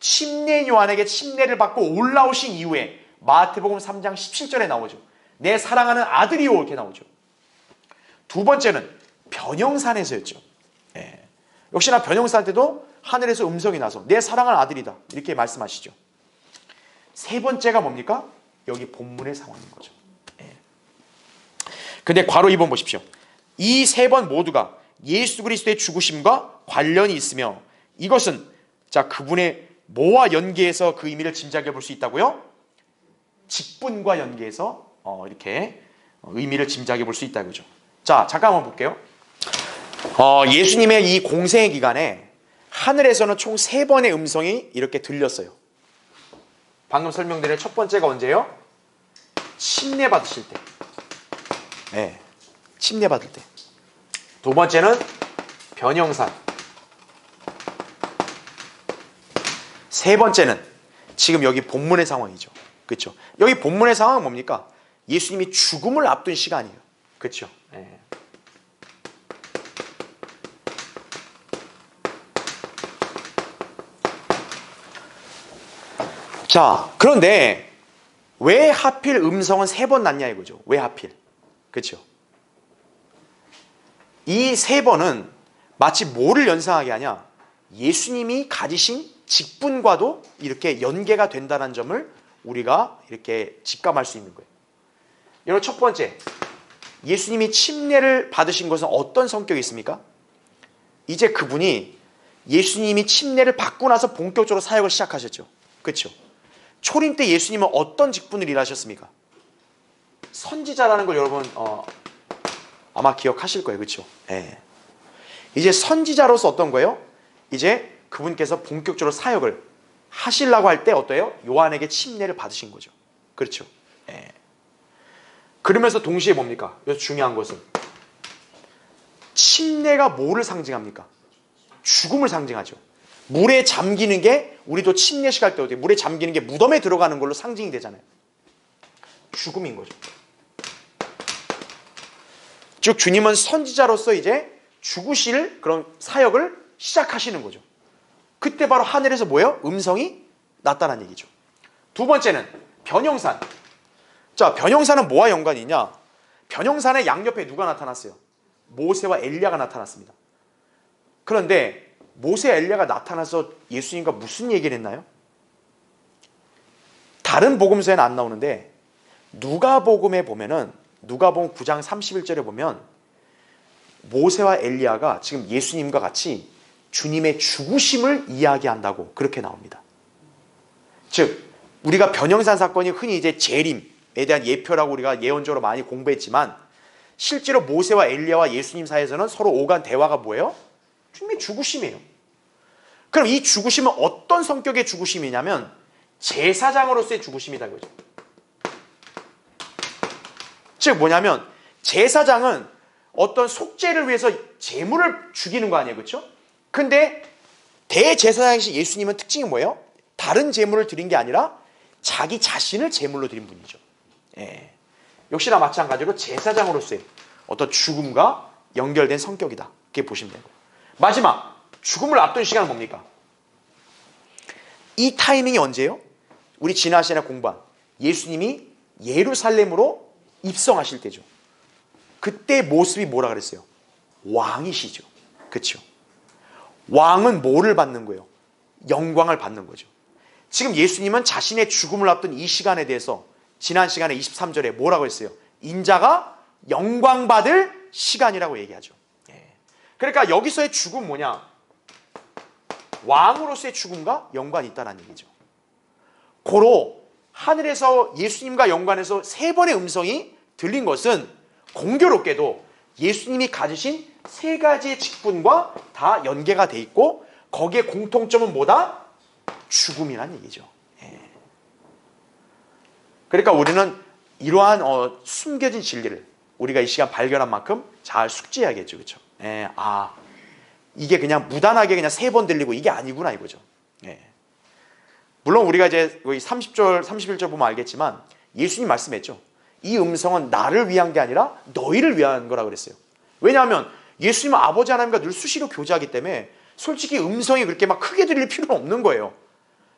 침례 요한에게 침례를 받고 올라오신 이후에 마태복음 3장 17절에 나오죠. 내 사랑하는 아들이요 이렇게 나오죠. 두 번째는 변형산에서였죠. 예. 역시나 변형산 때도 하늘에서 음성이 나서 내 사랑하는 아들이다 이렇게 말씀하시죠. 세 번째가 뭡니까? 여기 본문의 상황인 거죠. 예. 근데 괄호 2번 보십시오. 이 3번 모두가 예수 그리스도의 죽으심과 관련이 있으며 이것은 자 그분의 뭐와 연계해서 그 의미를 짐작해 볼 수 있다고요? 직분과 연계해서 이렇게 의미를 짐작해 볼 수 있다 그죠? 자 잠깐 한번 볼게요. 예수님의 이 공생의 기간에 하늘에서는 총 3번의 음성이 이렇게 들렸어요. 방금 설명드린 첫 번째가 언제예요? 침례 받으실 때. 네, 침례 받을 때. 두 번째는 변형산. 세 번째는 지금 여기 본문의 상황이죠. 그렇죠? 여기 본문의 상황은 뭡니까? 예수님이 죽음을 앞둔 시간이에요. 그렇죠? 네. 자, 그런데 왜 하필 음성은 3번 났냐 이거죠. 왜 하필? 그렇죠? 이 3번은 마치 뭐를 연상하게 하냐? 예수님이 가지신 직분과도 이렇게 연계가 된다는 점을 우리가 이렇게 직감할 수 있는 거예요. 여러분 첫 번째, 예수님이 침례를 받으신 것은 어떤 성격이 있습니까? 이제 그분이 예수님이 침례를 받고 나서 본격적으로 사역을 시작하셨죠. 그렇죠? 초림 때 예수님은 어떤 직분을 일하셨습니까? 선지자라는 걸 여러분 아마 기억하실 거예요. 그렇죠? 네. 이제 선지자로서 어떤 거예요? 이제 그분께서 본격적으로 사역을 하시려고 할 때 어때요? 요한에게 침례를 받으신 거죠. 그렇죠? 네. 그러면서 동시에 뭡니까? 여기서 중요한 것은 침례가 뭐를 상징합니까? 죽음을 상징하죠. 물에 잠기는 게, 우리도 침례식 할 때 어떻게 물에 잠기는 게 무덤에 들어가는 걸로 상징이 되잖아요. 죽음인 거죠. 즉 주님은 선지자로서 이제 죽으실 그런 사역을 시작하시는 거죠. 그때 바로 하늘에서 뭐예요? 음성이 났다는 얘기죠. 두 번째는 변형산. 자, 변형산은 뭐와 연관이 있냐? 변형산의 양옆에 누가 나타났어요? 모세와 엘리야가 나타났습니다. 그런데 모세, 엘리야가 나타나서 예수님과 무슨 얘기를 했나요? 다른 복음서에는 안 나오는데 누가복음에 보면은, 누가복음 9장 31절에 보면 모세와 엘리야가 지금 예수님과 같이 주님의 죽으심을 이야기한다고 그렇게 나옵니다. 즉 우리가 변형산 사건이 흔히 이제 재림에 대한 예표라고 우리가 예언적으로 많이 공부했지만, 실제로 모세와 엘리야와 예수님 사이에서는 서로 오간 대화가 뭐예요? 주님의 죽으심이에요. 그럼 이 죽으심은 어떤 성격의 죽으심이냐면 제사장으로서의 죽으심이다 이거죠. 즉 뭐냐면 제사장은 어떤 속죄를 위해서 제물을 죽이는 거 아니에요, 그렇죠? 근데 대제사장이신 예수님은 특징이 뭐예요? 다른 제물을 드린 게 아니라 자기 자신을 제물로 드린 분이죠. 예. 역시나 마찬가지로 제사장으로서의 어떤 죽음과 연결된 성격이다, 이렇게 보시면 돼요. 마지막, 죽음을 앞둔 시간은 뭡니까? 이 타이밍이 언제예요? 우리 지난 시간에 공부한 예수님이 예루살렘으로 입성하실 때죠. 그때 모습이 뭐라 그랬어요? 왕이시죠. 그렇죠? 왕은 뭐를 받는 거예요? 영광을 받는 거죠. 지금 예수님은 자신의 죽음을 앞둔 이 시간에 대해서 지난 시간에 23절에 뭐라고 했어요? 인자가 영광받을 시간이라고 얘기하죠. 그러니까 여기서의 죽음 뭐냐? 왕으로서의 죽음과 연관이 있다는 얘기죠. 고로 하늘에서 예수님과 연관해서 세 번의 음성이 들린 것은 공교롭게도 예수님이 가지신 세 가지의 직분과 다 연계가 돼 있고, 거기에 공통점은 뭐다? 죽음이라는 얘기죠. 그러니까 우리는 이러한 숨겨진 진리를 우리가 이 시간 발견한 만큼 잘 숙지해야겠죠, 그렇죠? 이게 그냥 무단하게 그냥 세 번 들리고 이게 아니구나 이거죠. 물론 우리가 이제 30절, 31절 보면 알겠지만 예수님 말씀했죠. 이 음성은 나를 위한 게 아니라 너희를 위한 거라 그랬어요. 왜냐하면 예수님은 아버지 하나님과 늘 수시로 교제하기 때문에 솔직히 음성이 그렇게 막 크게 들릴 필요는 없는 거예요.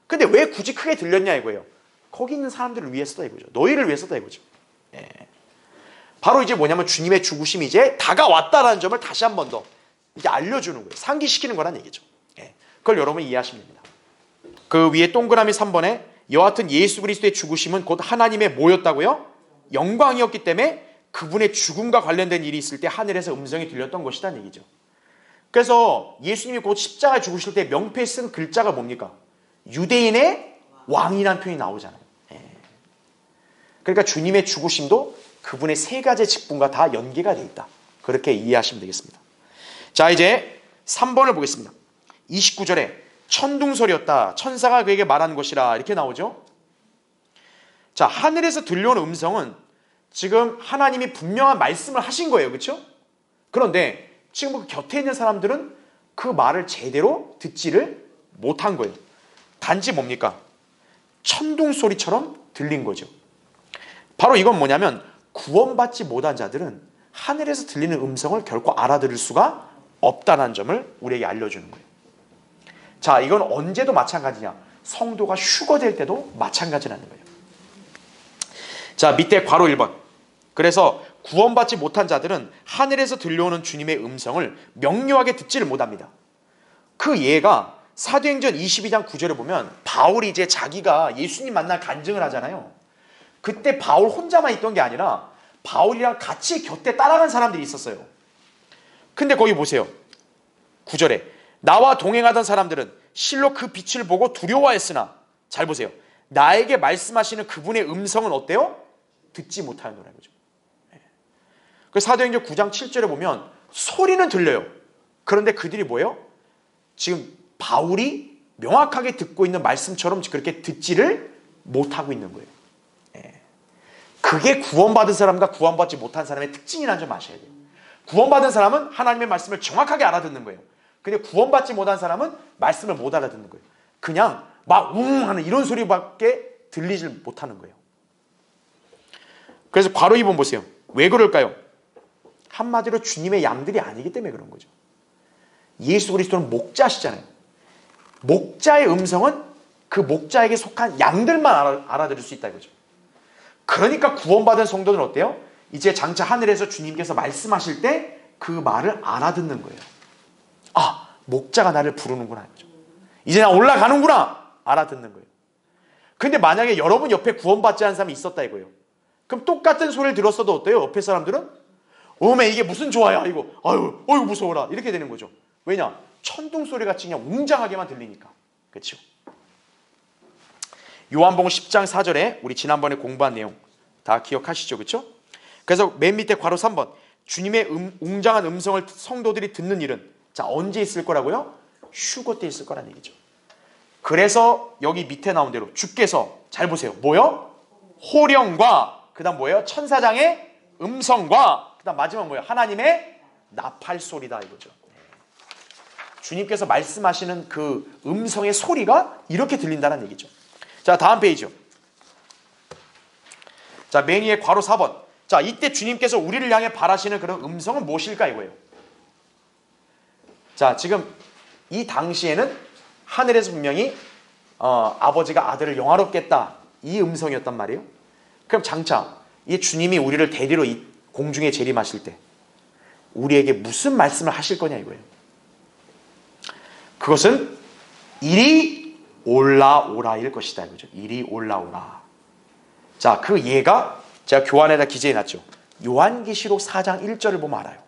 근데 왜 굳이 크게 들렸냐 이거예요. 거기 있는 사람들을 위해서다 이거죠. 너희를 위해서다 이거죠. 바로 이제 뭐냐면 주님의 죽으심이 이제 다가왔다라는 점을 다시 한 번 더 이게 알려주는 거예요. 상기시키는 거란 얘기죠. 그걸 여러분이 이해하시면 됩니다. 그 위에 동그라미 3번에 여하튼 예수 그리스도의 죽으심은 곧 하나님의 뭐였다고요? 영광이었기 때문에 그분의 죽음과 관련된 일이 있을 때 하늘에서 음성이 들렸던 것이라는 얘기죠. 그래서 예수님이 곧 십자가에 죽으실 때 명패에 쓴 글자가 뭡니까? 유대인의 왕이라는 표현이 나오잖아요. 그러니까 주님의 죽으심도 그분의 세 가지 직분과 다 연계가 되어 있다. 그렇게 이해하시면 되겠습니다. 자, 이제 3번을 보겠습니다. 29절에 천둥소리였다. 천사가 그에게 말한 것이라 이렇게 나오죠. 자, 하늘에서 들려오는 음성은 지금 하나님이 분명한 말씀을 하신 거예요. 그렇죠? 그런데 지금 그 곁에 있는 사람들은 그 말을 제대로 듣지를 못한 거예요. 단지 뭡니까? 천둥소리처럼 들린 거죠. 바로 이건 뭐냐면 구원받지 못한 자들은 하늘에서 들리는 음성을 결코 알아들을 수가 없다는 점을 우리에게 알려주는 거예요. 자, 이건 언제도 마찬가지냐? 성도가 휴거될 때도 마찬가지라는 거예요. 자, 밑에 괄호 1번. 그래서 구원받지 못한 자들은 하늘에서 들려오는 주님의 음성을 명료하게 듣지를 못합니다. 그 예가 사도행전 22장 9절에 보면 바울이 이제 자기가 예수님 만날 간증을 하잖아요. 그때 바울 혼자만 있던 게 아니라 바울이랑 같이 곁에 따라간 사람들이 있었어요. 근데 거기 보세요. 9절에 나와 동행하던 사람들은 실로 그 빛을 보고 두려워했으나, 잘 보세요. 나에게 말씀하시는 그분의 음성은 어때요? 듣지 못하는 거라는 거죠. 그 사도행전 9장 7절에 보면 소리는 들려요. 그런데 그들이 뭐예요? 지금 바울이 명확하게 듣고 있는 말씀처럼 그렇게 듣지를 못하고 있는 거예요. 그게 구원받은 사람과 구원받지 못한 사람의 특징이라는 점 아셔야 돼요. 구원받은 사람은 하나님의 말씀을 정확하게 알아듣는 거예요. 근데 구원받지 못한 사람은 말씀을 못 알아듣는 거예요. 그냥 막 웅 하는 이런 소리밖에 들리질 못하는 거예요. 그래서 괄호 2번 보세요. 왜 그럴까요? 한마디로 주님의 양들이 아니기 때문에 그런 거죠. 예수 그리스도는 목자시잖아요. 목자의 음성은 그 목자에게 속한 양들만 알아들을 수 있다 이거죠. 그러니까 구원받은 성도는 어때요? 이제 장차 하늘에서 주님께서 말씀하실 때 그 말을 알아듣는 거예요. 아, 목자가 나를 부르는구나 이거죠. 이제 나 올라가는구나 알아듣는 거예요. 근데 만약에 여러분 옆에 구원받지 않은 사람이 있었다 이거예요. 그럼 똑같은 소리를 들었어도 어때요? 옆에 사람들은 어메 이게 무슨 조화야 이거, 아유 어이구 무서워라 이렇게 되는 거죠. 왜냐? 천둥 소리같이 그냥 웅장하게만 들리니까. 그렇죠? 요한복음 10장 4절에 우리 지난번에 공부한 내용 다 기억하시죠? 그렇죠? 그래서 맨 밑에 괄호 3번 주님의 웅장한 음성을 성도들이 듣는 일은 자 언제 있을 거라고요? 휴거 때 있을 거라는 얘기죠. 그래서 여기 밑에 나온 대로 주께서 잘 보세요. 뭐요? 호령과 그 다음 뭐예요? 천사장의 음성과 그 다음 마지막 뭐예요? 하나님의 나팔 소리다 이거죠. 주님께서 말씀하시는 그 음성의 소리가 이렇게 들린다는 얘기죠. 자 다음 페이지요. 자 맨 위에 괄호 4번 자 이때 주님께서 우리를 향해 바라시는 그런 음성은 무엇일까 이거예요. 자 지금 이 당시에는 하늘에서 분명히 아버지가 아들을 영화롭겠다 이 음성이었단 말이에요. 그럼 장차 이 주님이 우리를 데리러 이 공중에 재림하실 때 우리에게 무슨 말씀을 하실 거냐 이거예요. 그것은 이리 올라오라일 것이다 이거죠. 이리 올라오라. 자, 그 예가 제가 교환에다 기재해놨죠. 요한계시록 4장 1절을 보면 알아요.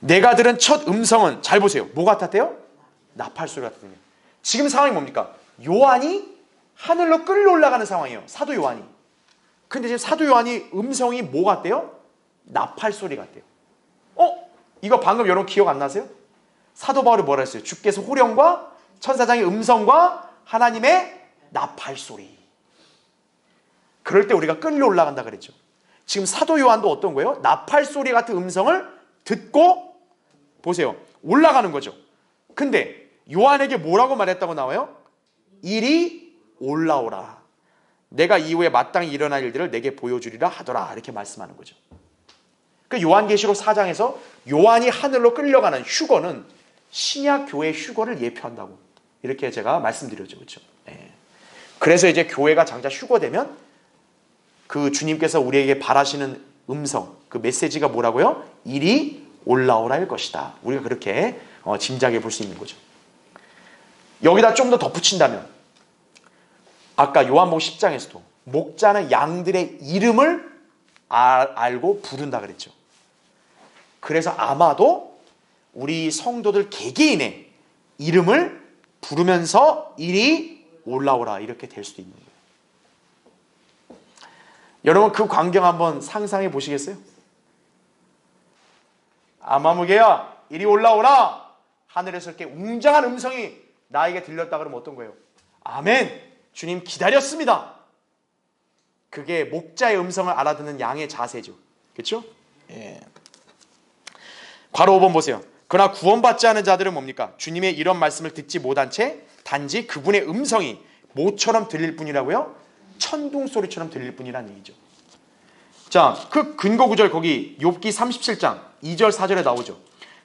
내가 들은 첫 음성은 잘 보세요. 뭐 같았대요? 나팔소리 같았대요. 지금 상황이 뭡니까? 요한이 하늘로 끌려 올라가는 상황이에요. 사도 요한이. 근데 지금 사도 요한이 음성이 뭐 같대요? 나팔소리 같대요. 이거 방금 여러분 기억 안 나세요? 사도 바울이 뭐라 했어요? 주께서 호령과 천사장의 음성과 하나님의 나팔소리. 그럴 때 우리가 끌려 올라간다 그랬죠. 지금 사도 요한도 어떤 거예요? 나팔소리 같은 음성을 듣고 보세요. 올라가는 거죠. 근데 요한에게 뭐라고 말했다고 나와요? 이리 올라오라. 내가 이후에 마땅히 일어날 일들을 내게 보여주리라 하더라. 이렇게 말씀하는 거죠. 그 요한계시록 4장에서 요한이 하늘로 끌려가는 휴거는 신약 교회 휴거를 예표한다고 이렇게 제가 말씀드렸죠. 그렇죠? 네. 그래서 이제 교회가 장차 휴거되면 그 주님께서 우리에게 바라시는 음성, 그 메시지가 뭐라고요? 이리 올라오라일 것이다. 우리가 그렇게 짐작해 볼 수 있는 거죠. 여기다 좀 더 덧붙인다면 아까 요한복음 10장에서도 목자는 양들의 이름을 알고 부른다 그랬죠. 그래서 아마도 우리 성도들 개개인의 이름을 부르면서 이리 올라오라 이렇게 될 수도 있는 거예요. 여러분 그 광경 한번 상상해 보시겠어요? 아마무게야 이리 올라오라. 하늘에서 이렇게 웅장한 음성이 나에게 들렸다 그러면 어떤 거예요? 아멘. 주님 기다렸습니다. 그게 목자의 음성을 알아듣는 양의 자세죠. 그렇죠? 예. 괄호 5번 보세요. 그러나 구원받지 않은 자들은 뭡니까? 주님의 이런 말씀을 듣지 못한 채 단지 그분의 음성이 뭐처럼 들릴 뿐이라고요? 천둥 소리처럼 들릴 뿐이라는 얘기죠. 자, 그 근거 구절 거기 욥기 37장 2절 4절에 나오죠.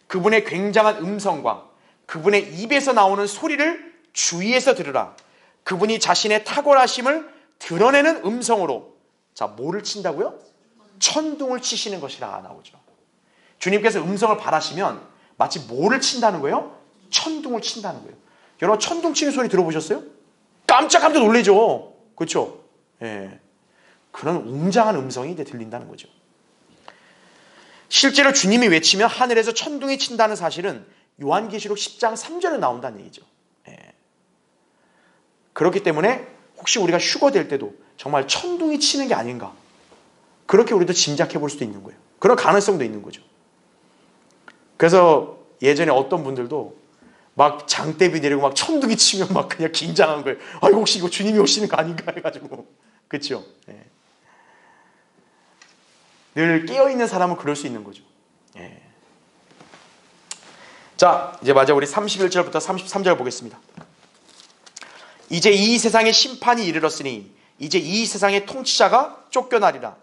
그분의 굉장한 음성과 그분의 입에서 나오는 소리를 주의해서 들으라. 그분이 자신의 탁월하심을 드러내는 음성으로 자 뭐를 친다고요? 천둥을 치시는 것이라 나오죠. 주님께서 음성을 바라시면 마치 뭐를 친다는 거예요? 천둥을 친다는 거예요. 여러분 천둥 치는 소리 들어보셨어요? 깜짝깜짝 놀라죠. 그렇죠? 예. 그런 웅장한 음성이 이제 들린다는 거죠. 실제로 주님이 외치면 하늘에서 천둥이 친다는 사실은 요한계시록 10장 3절에 나온다는 얘기죠. 예. 그렇기 때문에 혹시 우리가 휴거될 때도 정말 천둥이 치는 게 아닌가 그렇게 우리도 짐작해 볼 수도 있는 거예요. 그런 가능성도 있는 거죠. 그래서 예전에 어떤 분들도 막 장대비 내리고 막 천둥이 치면 막 그냥 긴장한 거예요. 아 이거 혹시 이거 주님이 오시는 거 아닌가 해가지고 그렇죠. 네. 늘 깨어있는 사람은 그럴 수 있는 거죠. 예. 자, 이제 마저 우리 31절부터 33절 보겠습니다. 이제 이 세상의 심판이 이르렀으니 이제 이 세상의 통치자가 쫓겨나리라.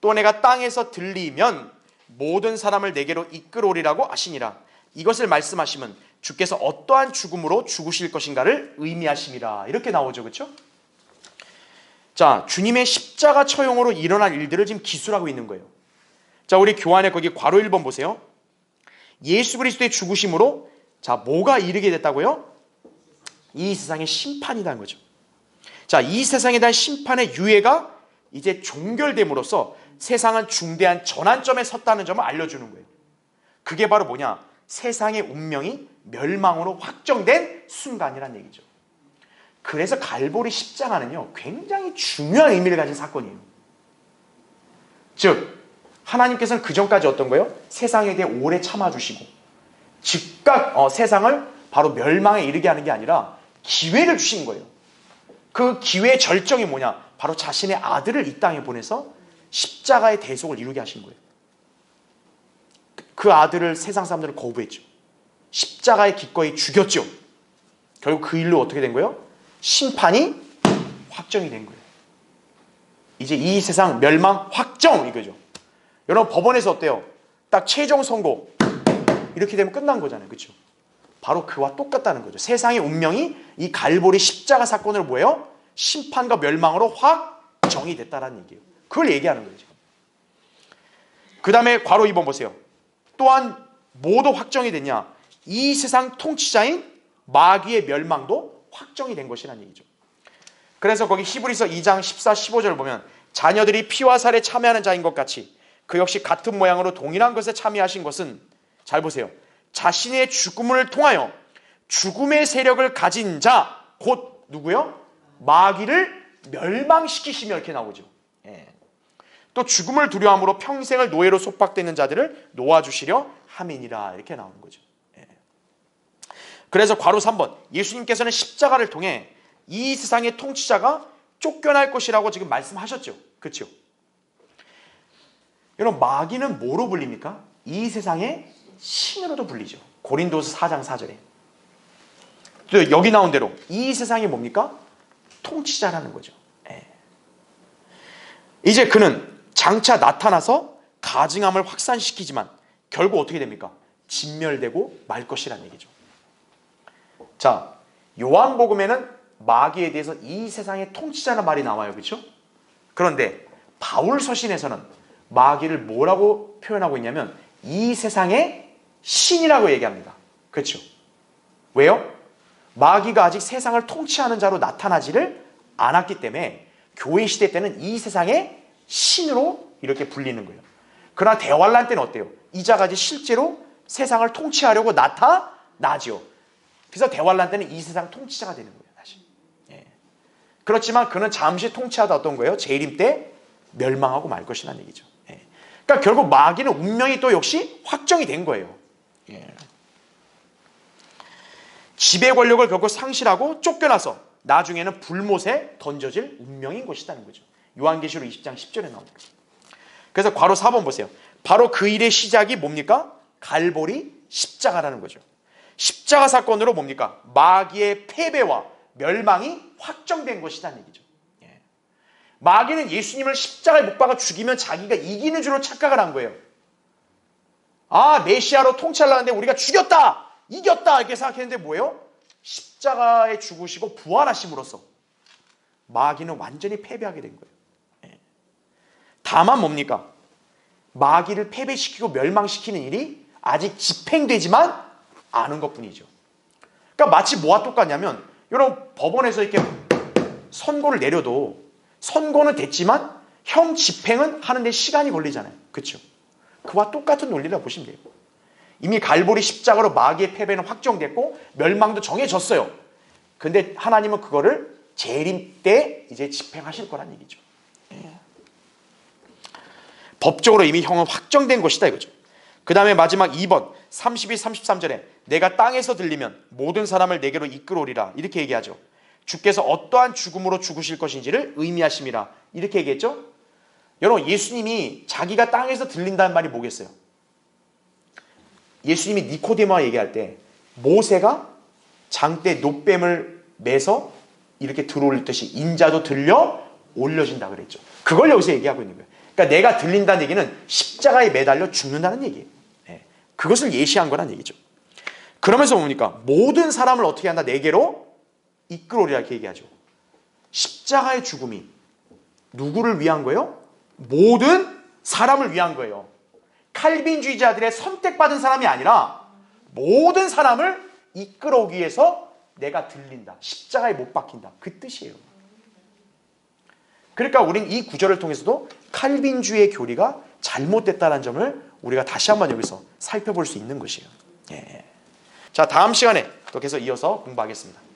또 내가 땅에서 들리면 모든 사람을 내게로 이끌어오리라고 하시니라. 이것을 말씀하시면 주께서 어떠한 죽음으로 죽으실 것인가를 의미하심이라. 이렇게 나오죠. 그렇죠? 자, 주님의 십자가 처형으로 일어날 일들을 지금 기술하고 있는 거예요. 자, 우리 교환에 거기 괄호 1번 보세요. 예수 그리스도의 죽으심으로 자, 뭐가 이르게 됐다고요? 이 세상의 심판이라는 거죠. 자, 이 세상에 대한 심판의 유예가 이제 종결됨으로써 세상은 중대한 전환점에 섰다는 점을 알려주는 거예요. 그게 바로 뭐냐? 세상의 운명이 멸망으로 확정된 순간이란 얘기죠. 그래서 갈보리 십자가는요, 굉장히 중요한 의미를 가진 사건이에요. 즉, 하나님께서는 그 전까지 어떤 거예요? 세상에 대해 오래 참아주시고 즉각 세상을 바로 멸망에 이르게 하는 게 아니라 기회를 주신 거예요. 그 기회의 절정이 뭐냐? 바로 자신의 아들을 이 땅에 보내서 십자가의 대속을 이루게 하신 거예요. 그 아들을 세상 사람들은 거부했죠. 십자가에 기꺼이 죽였죠. 결국 그 일로 어떻게 된 거예요? 심판이 확정이 된 거예요. 이제 이 세상 멸망 확정 이거죠. 여러분 법원에서 어때요? 딱 최종 선고 이렇게 되면 끝난 거잖아요. 그렇죠? 바로 그와 똑같다는 거죠. 세상의 운명이 이 갈보리 십자가 사건으로 뭐예요? 심판과 멸망으로 확정이 됐다는 얘기예요. 그걸 얘기하는 거예요. 그 다음에 괄호 2번 보세요. 또한 뭐도 확정이 됐냐? 이 세상 통치자인 마귀의 멸망도 확정이 된 것이라는 얘기죠. 그래서 거기 히브리서 2장 14, 15절을 보면 자녀들이 피와 살에 참여하는 자인 것 같이 그 역시 같은 모양으로 동일한 것에 참여하신 것은 잘 보세요. 자신의 죽음을 통하여 죽음의 세력을 가진 자, 곧 누구요? 마귀를 멸망시키시며 이렇게 나오죠. 예. 또 죽음을 두려움으로 평생을 노예로 속박되는 자들을 놓아주시려 함이니라 이렇게 나오는 거죠. 예. 그래서 괄호 3번 예수님께서는 십자가를 통해 이 세상의 통치자가 쫓겨날 것이라고 지금 말씀하셨죠. 그렇죠? 여러분 마귀는 뭐로 불립니까? 이 세상의 신으로도 불리죠. 고린도서 4장 4절에. 또 여기 나온 대로 이 세상이 뭡니까? 통치자라는 거죠. 예. 이제 그는 장차 나타나서 가증함을 확산시키지만 결국 어떻게 됩니까? 진멸되고 말 것이라는 얘기죠. 자, 요한복음에는 마귀에 대해서 이 세상의 통치자라는 말이 나와요. 그렇죠? 그런데 바울 서신에서는 마귀를 뭐라고 표현하고 있냐면 이 세상의 신이라고 얘기합니다. 그렇죠? 왜요? 마귀가 아직 세상을 통치하는 자로 나타나지를 않았기 때문에 교회 시대 때는 이 세상의 신으로 이렇게 불리는 거예요. 그러나 대환란 때는 어때요? 이 자가 이제 실제로 세상을 통치하려고 나타나죠. 그래서 대환란 때는 이 세상 통치자가 되는 거예요. 다시. 예. 그렇지만 그는 잠시 통치하다 어떤 거예요? 재림 때 멸망하고 말 것이라는 얘기죠. 예. 그러니까 결국 마귀는 운명이 또 역시 확정이 된 거예요. 예. 지배 권력을 결국 상실하고 쫓겨나서 나중에는 불못에 던져질 운명인 것이라는 거죠. 요한계시록 20장 10절에 나옵니다. 그래서 괄호 4번 보세요. 바로 그 일의 시작이 뭡니까? 갈보리 십자가라는 거죠. 십자가 사건으로 뭡니까? 마귀의 패배와 멸망이 확정된 것이라는 얘기죠. 예. 마귀는 예수님을 십자가에 못 박아 죽이면 자기가 이기는 줄로 착각을 한 거예요. 아, 메시아로 통치하려는데 우리가 죽였다! 이겼다! 이렇게 생각했는데 뭐예요? 십자가에 죽으시고 부활하심으로써 마귀는 완전히 패배하게 된 거예요. 예. 다만 뭡니까? 마귀를 패배시키고 멸망시키는 일이 아직 집행되지만 않은 것뿐이죠. 그러니까 마치 뭐와 똑같냐면 여러분 법원에서 이렇게 선고를 내려도 선고는 됐지만 형 집행은 하는데 시간이 걸리잖아요. 그렇죠? 그와 똑같은 논리라고 보시면 돼요. 이미 갈보리 십자가로 마귀의 패배는 확정됐고 멸망도 정해졌어요. 근데 하나님은 그거를 재림 때 이제 집행하실 거란 얘기죠. 예. 법적으로 이미 형은 확정된 것이다 이거죠. 그 다음에 마지막 2번 32, 33절에 내가 땅에서 들리면 모든 사람을 내게로 이끌어오리라 이렇게 얘기하죠. 주께서 어떠한 죽음으로 죽으실 것인지를 의미하심이라 이렇게 얘기했죠. 여러분, 예수님이 자기가 땅에서 들린다는 말이 뭐겠어요? 예수님이 니코데모와 얘기할 때 모세가 장대 놋뱀을 매서 이렇게 들어올리듯이 인자도 들려 올려진다 그랬죠. 그걸 여기서 얘기하고 있는 거예요. 그러니까 내가 들린다는 얘기는 십자가에 매달려 죽는다는 얘기예요. 네. 그것을 예시한 거란 얘기죠. 그러면서 뭡니까? 모든 사람을 어떻게 한다? 내게로 이끌어오리라 이렇게 얘기하죠. 십자가의 죽음이 누구를 위한 거예요? 모든 사람을 위한 거예요. 칼빈주의자들의 선택받은 사람이 아니라 모든 사람을 이끌어오기 위해서 내가 들린다. 십자가에 못 박힌다. 그 뜻이에요. 그러니까 우린 이 구절을 통해서도 칼빈주의의 교리가 잘못됐다는 점을 우리가 다시 한번 여기서 살펴볼 수 있는 것이에요. 예. 자, 다음 시간에 또 계속 이어서 공부하겠습니다.